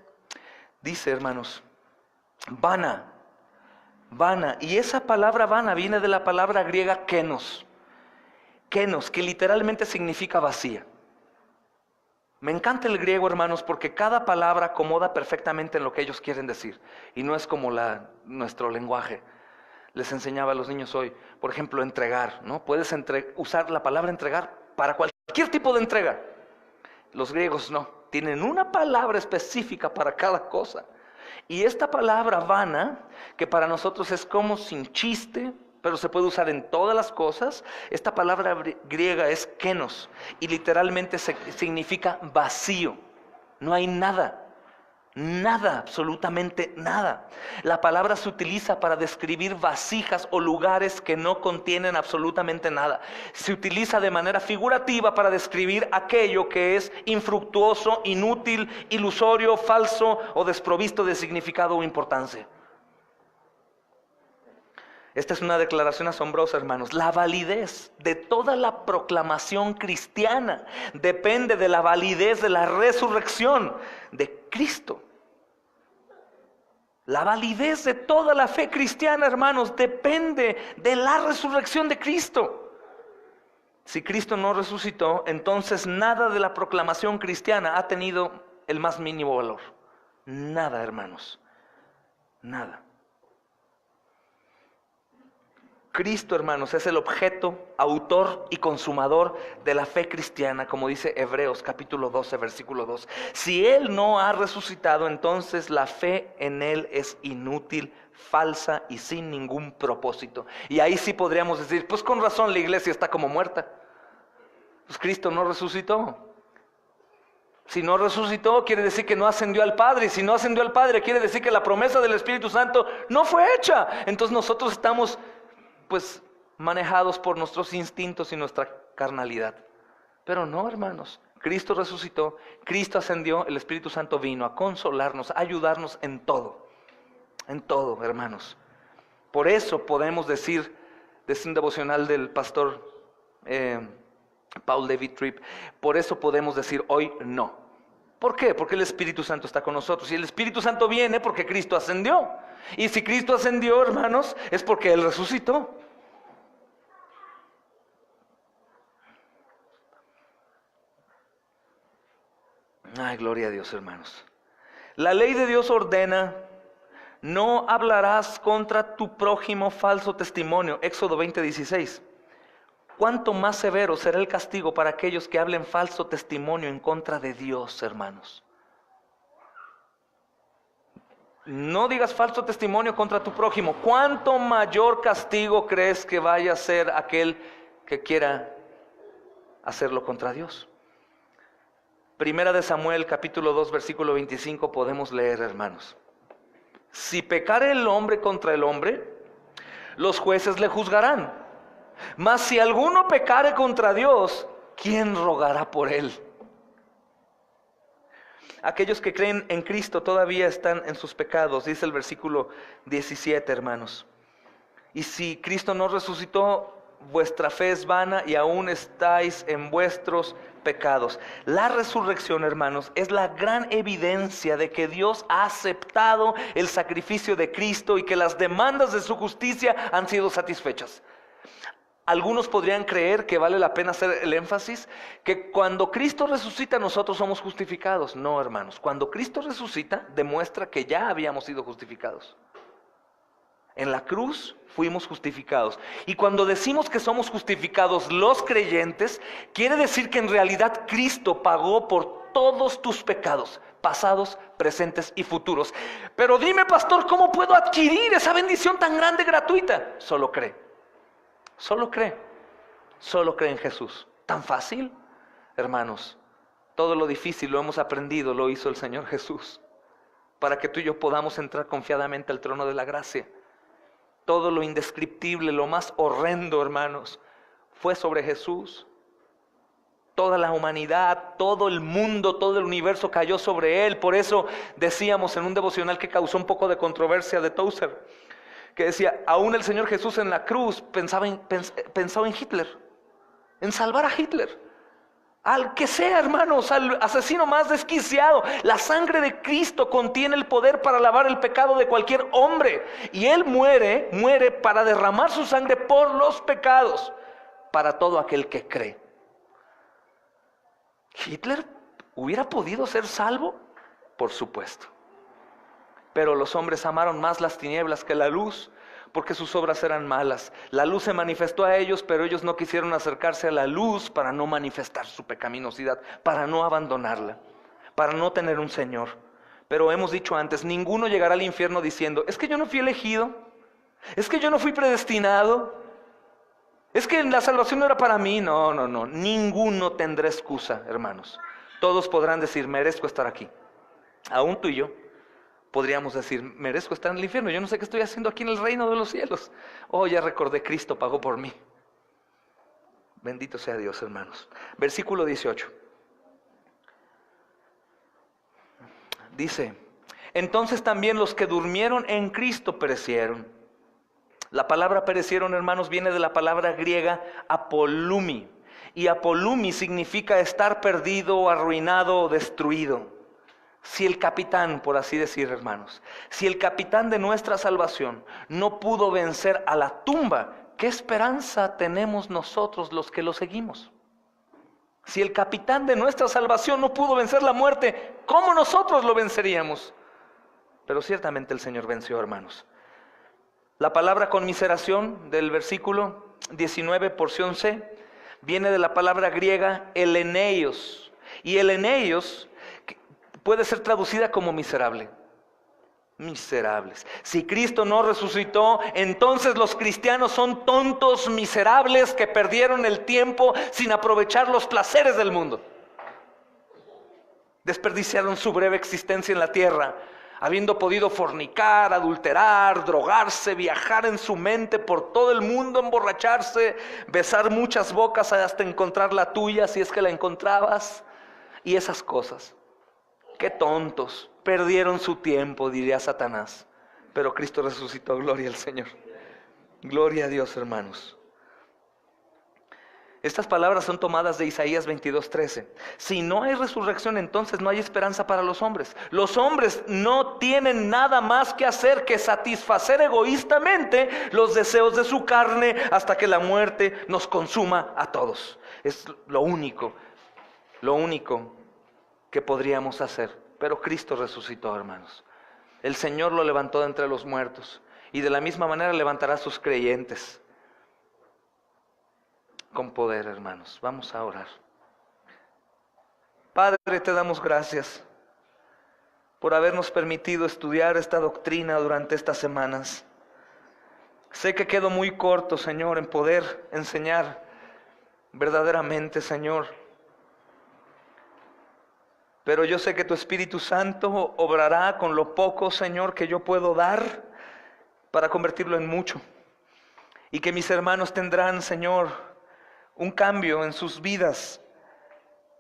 Dice, hermanos, vana. Y esa palabra vana viene de la palabra griega kenos, que literalmente significa vacía. Me encanta el griego, hermanos, porque cada palabra acomoda perfectamente en lo que ellos quieren decir y no es como nuestro lenguaje. les enseñaba a los niños hoy. Por ejemplo, entregar, ¿no? Puedes usar la palabra entregar para cualquier tipo de entrega. Los griegos no, tienen una palabra específica para cada cosa. Y esta palabra vana, que para nosotros es como sin chiste, pero se puede usar en todas las cosas. Esta palabra griega es kenos y literalmente significa vacío. No hay nada. Nada, absolutamente nada. La palabra se utiliza para describir vasijas o lugares que no contienen absolutamente nada. Se utiliza de manera figurativa para describir aquello que es infructuoso, inútil, ilusorio, falso o desprovisto de significado o importancia. Esta es una declaración asombrosa, hermanos. La validez de toda la proclamación cristiana depende de la validez de la resurrección de Cristo. La validez de toda la fe cristiana, hermanos, depende de la resurrección de Cristo. Si Cristo no resucitó, entonces nada de la proclamación cristiana ha tenido el más mínimo valor. Nada, hermanos. Nada. Cristo, hermanos, es el objeto, autor y consumador de la fe cristiana, como dice Hebreos capítulo 12, versículo 2. Si Él no ha resucitado, entonces la fe en Él es inútil, falsa y sin ningún propósito. Y ahí sí podríamos decir, pues con razón la iglesia está como muerta. Pues Cristo no resucitó. Si no resucitó, quiere decir que no ascendió al Padre. Y si no ascendió al Padre, quiere decir que la promesa del Espíritu Santo no fue hecha. Entonces nosotros estamos pues manejados por nuestros instintos y nuestra carnalidad. Pero no, hermanos, Cristo resucitó, Cristo ascendió, el Espíritu Santo vino a consolarnos, a ayudarnos en todo, hermanos. Por eso podemos decir, desde un devocional del pastor Paul David Tripp, por eso podemos decir hoy no. ¿Por qué? Porque el Espíritu Santo está con nosotros y el Espíritu Santo viene porque Cristo ascendió. Y si Cristo ascendió, hermanos, es porque Él resucitó. Ay, gloria a Dios, hermanos. La ley de Dios ordena, no hablarás contra tu prójimo falso testimonio. Éxodo 20:16. ¿Cuánto más severo será el castigo para aquellos que hablen falso testimonio en contra de Dios, hermanos? No digas falso testimonio contra tu prójimo. ¿Cuánto mayor castigo crees que vaya a ser aquel que quiera hacerlo contra Dios? Primera de Samuel, capítulo 2, versículo 25, podemos leer, hermanos. Si pecare el hombre contra el hombre, los jueces le juzgarán. Mas si alguno pecare contra Dios, ¿quién rogará por él? Aquellos que creen en Cristo todavía están en sus pecados, dice el versículo 17, hermanos. Y si Cristo no resucitó, vuestra fe es vana y aún estáis en vuestros pecados. La resurrección, hermanos, es la gran evidencia de que Dios ha aceptado el sacrificio de Cristo y que las demandas de su justicia han sido satisfechas. Algunos podrían creer que vale la pena hacer el énfasis que cuando Cristo resucita nosotros somos justificados. No, hermanos, cuando Cristo resucita demuestra que ya habíamos sido justificados. En la cruz fuimos justificados. Y cuando decimos que somos justificados los creyentes, quiere decir que en realidad Cristo pagó por todos tus pecados, pasados, presentes y futuros. Pero dime, pastor, ¿cómo puedo adquirir esa bendición tan grande gratuita? Solo cree. Solo cree. Solo cree en Jesús. ¿Tan fácil? Hermanos, todo lo difícil lo hemos aprendido, lo hizo el Señor Jesús, para que tú y yo podamos entrar confiadamente al trono de la gracia. Todo lo indescriptible, lo más horrendo, hermanos, fue sobre Jesús. Toda la humanidad, todo el mundo, todo el universo cayó sobre Él. Por eso decíamos en un devocional que causó un poco de controversia de Tozer, que decía, aún el Señor Jesús en la cruz pensó en Hitler, en salvar a Hitler. Al que sea, hermanos, al asesino más desquiciado. La sangre de Cristo contiene el poder para lavar el pecado de cualquier hombre. Y Él muere para derramar su sangre por los pecados, para todo aquel que cree. ¿Hitler hubiera podido ser salvo? Por supuesto. Pero los hombres amaron más las tinieblas que la luz, porque sus obras eran malas. La luz se manifestó a ellos, pero ellos no quisieron acercarse a la luz para no manifestar su pecaminosidad, para no abandonarla, para no tener un Señor. Pero hemos dicho antes, ninguno llegará al infierno diciendo, es que yo no fui elegido, es que yo no fui predestinado, es que la salvación no era para mí. No, ninguno tendrá excusa, hermanos. Todos podrán decir, merezco estar aquí. Aún tú y yo podríamos decir, merezco estar en el infierno, yo no sé qué estoy haciendo aquí en el reino de los cielos. Oh, ya recordé, Cristo pagó por mí. Bendito sea Dios, hermanos. Versículo 18. Dice, entonces también los que durmieron en Cristo perecieron. La palabra perecieron, hermanos, viene de la palabra griega apolumi. Y apolumi significa estar perdido, arruinado o destruido. Si el capitán, por así decir, hermanos, si el capitán de nuestra salvación no pudo vencer a la tumba, ¿qué esperanza tenemos nosotros los que lo seguimos? Si el capitán de nuestra salvación no pudo vencer la muerte, ¿cómo nosotros lo venceríamos? Pero ciertamente el Señor venció, hermanos. La palabra conmiseración del versículo 19, porción C, viene de la palabra griega eleneios. Y eleneios puede ser traducida como miserable. Miserables. Si Cristo no resucitó, entonces los cristianos son tontos, miserables, que perdieron el tiempo sin aprovechar los placeres del mundo. Desperdiciaron su breve existencia en la tierra, habiendo podido fornicar, adulterar, drogarse, viajar en su mente por todo el mundo, emborracharse, besar muchas bocas hasta encontrar la tuya, si es que la encontrabas, y esas cosas. Qué tontos, perdieron su tiempo, diría Satanás. Pero Cristo resucitó, gloria al Señor. Gloria a Dios, hermanos. Estas palabras son tomadas de Isaías 22:13. Si no hay resurrección, entonces no hay esperanza para los hombres. Los hombres no tienen nada más que hacer que satisfacer egoístamente los deseos de su carne hasta que la muerte nos consuma a todos. Es lo único que podríamos hacer. Pero Cristo resucitó, hermanos. El Señor lo levantó de entre los muertos, y de la misma manera levantará a sus creyentes con poder, hermanos. Vamos a orar. Padre, te damos gracias por habernos permitido estudiar esta doctrina durante estas semanas. Sé que quedo muy corto, Señor, en poder enseñar verdaderamente, Señor. Pero yo sé que tu Espíritu Santo obrará con lo poco, Señor, que yo puedo dar para convertirlo en mucho. Y que mis hermanos tendrán, Señor, un cambio en sus vidas,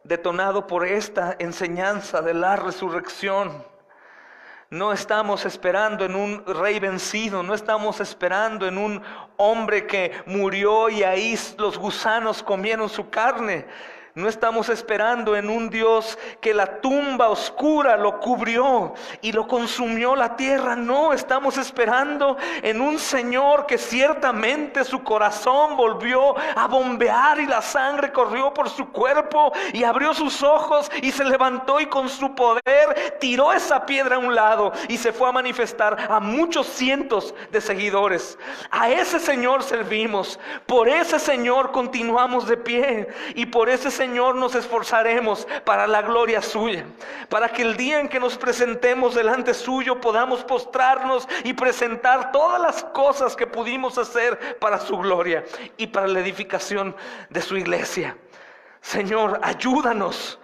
detonado por esta enseñanza de la resurrección. No estamos esperando en un rey vencido, no estamos esperando en un hombre que murió y ahí los gusanos comieron su carne. No estamos esperando en un Dios que la tumba oscura lo cubrió y lo consumió la tierra. No, estamos esperando en un Señor que ciertamente su corazón volvió a bombear y la sangre corrió por su cuerpo y abrió sus ojos y se levantó y con su poder tiró esa piedra a un lado y se fue a manifestar a muchos cientos de seguidores. A ese Señor servimos, por ese Señor continuamos de pie y por ese Señor nos esforzaremos para la gloria suya, para que el día en que nos presentemos delante suyo podamos postrarnos y presentar todas las cosas que pudimos hacer para su gloria y para la edificación de su iglesia. Señor, ayúdanos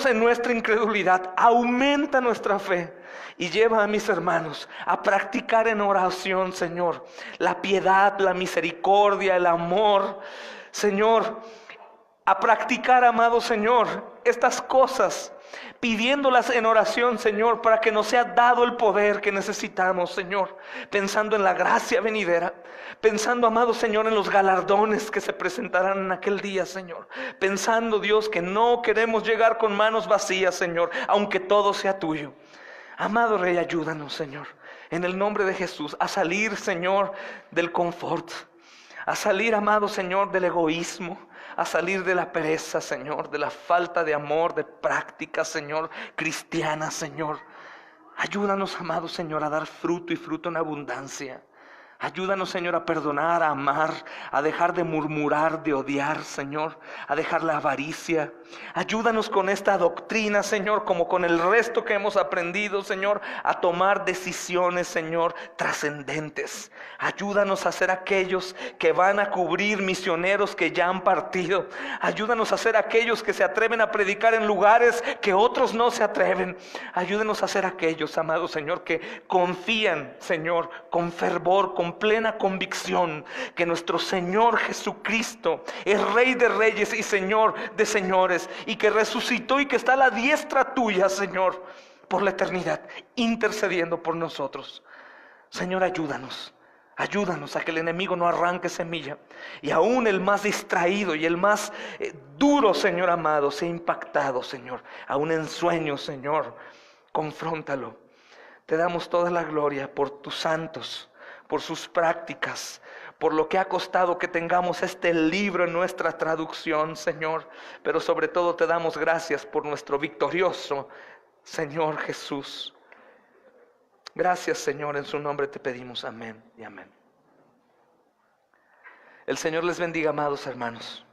en nuestra incredulidad, aumenta nuestra fe y lleva a mis hermanos a practicar en oración, Señor, la piedad, la misericordia, el amor, Señor, a practicar, amado Señor, estas cosas, pidiéndolas en oración, Señor, para que nos sea dado el poder que necesitamos, Señor, pensando en la gracia venidera, pensando, amado Señor, en los galardones que se presentarán en aquel día, Señor, pensando, Dios, que no queremos llegar con manos vacías, Señor, aunque todo sea tuyo. Amado Rey, ayúdanos, Señor, en el nombre de Jesús, a salir, Señor, del confort, a salir, amado Señor, del egoísmo, a salir de la pereza, Señor, de la falta de amor, de práctica, Señor, cristiana, Señor. Ayúdanos, amado Señor, a dar fruto y fruto en abundancia. Ayúdanos, Señor, a perdonar, a amar, a dejar de murmurar, de odiar, Señor, a dejar la avaricia. Ayúdanos con esta doctrina, Señor, como con el resto que hemos aprendido, Señor, a tomar decisiones, Señor, trascendentes. Ayúdanos a ser aquellos que van a cubrir misioneros que ya han partido. Ayúdanos a ser aquellos que se atreven a predicar en lugares que otros no se atreven. Ayúdanos a ser aquellos, amado Señor, que confían, Señor, con fervor, con plena convicción, que nuestro Señor Jesucristo es Rey de reyes y Señor de señores, y que resucitó y que está a la diestra tuya, Señor, por la eternidad, intercediendo por nosotros. Señor, ayúdanos. Ayúdanos a que el enemigo no arranque semilla, y aún el más distraído y el más duro, Señor amado, sea impactado, Señor, aún en sueños, Señor. Confróntalo. Te damos toda la gloria por tus santos, por sus prácticas, por lo que ha costado que tengamos este libro en nuestra traducción, Señor. Pero sobre todo te damos gracias por nuestro victorioso Señor Jesús. Gracias, Señor, en su nombre te pedimos, amén y amén. El Señor les bendiga, amados hermanos.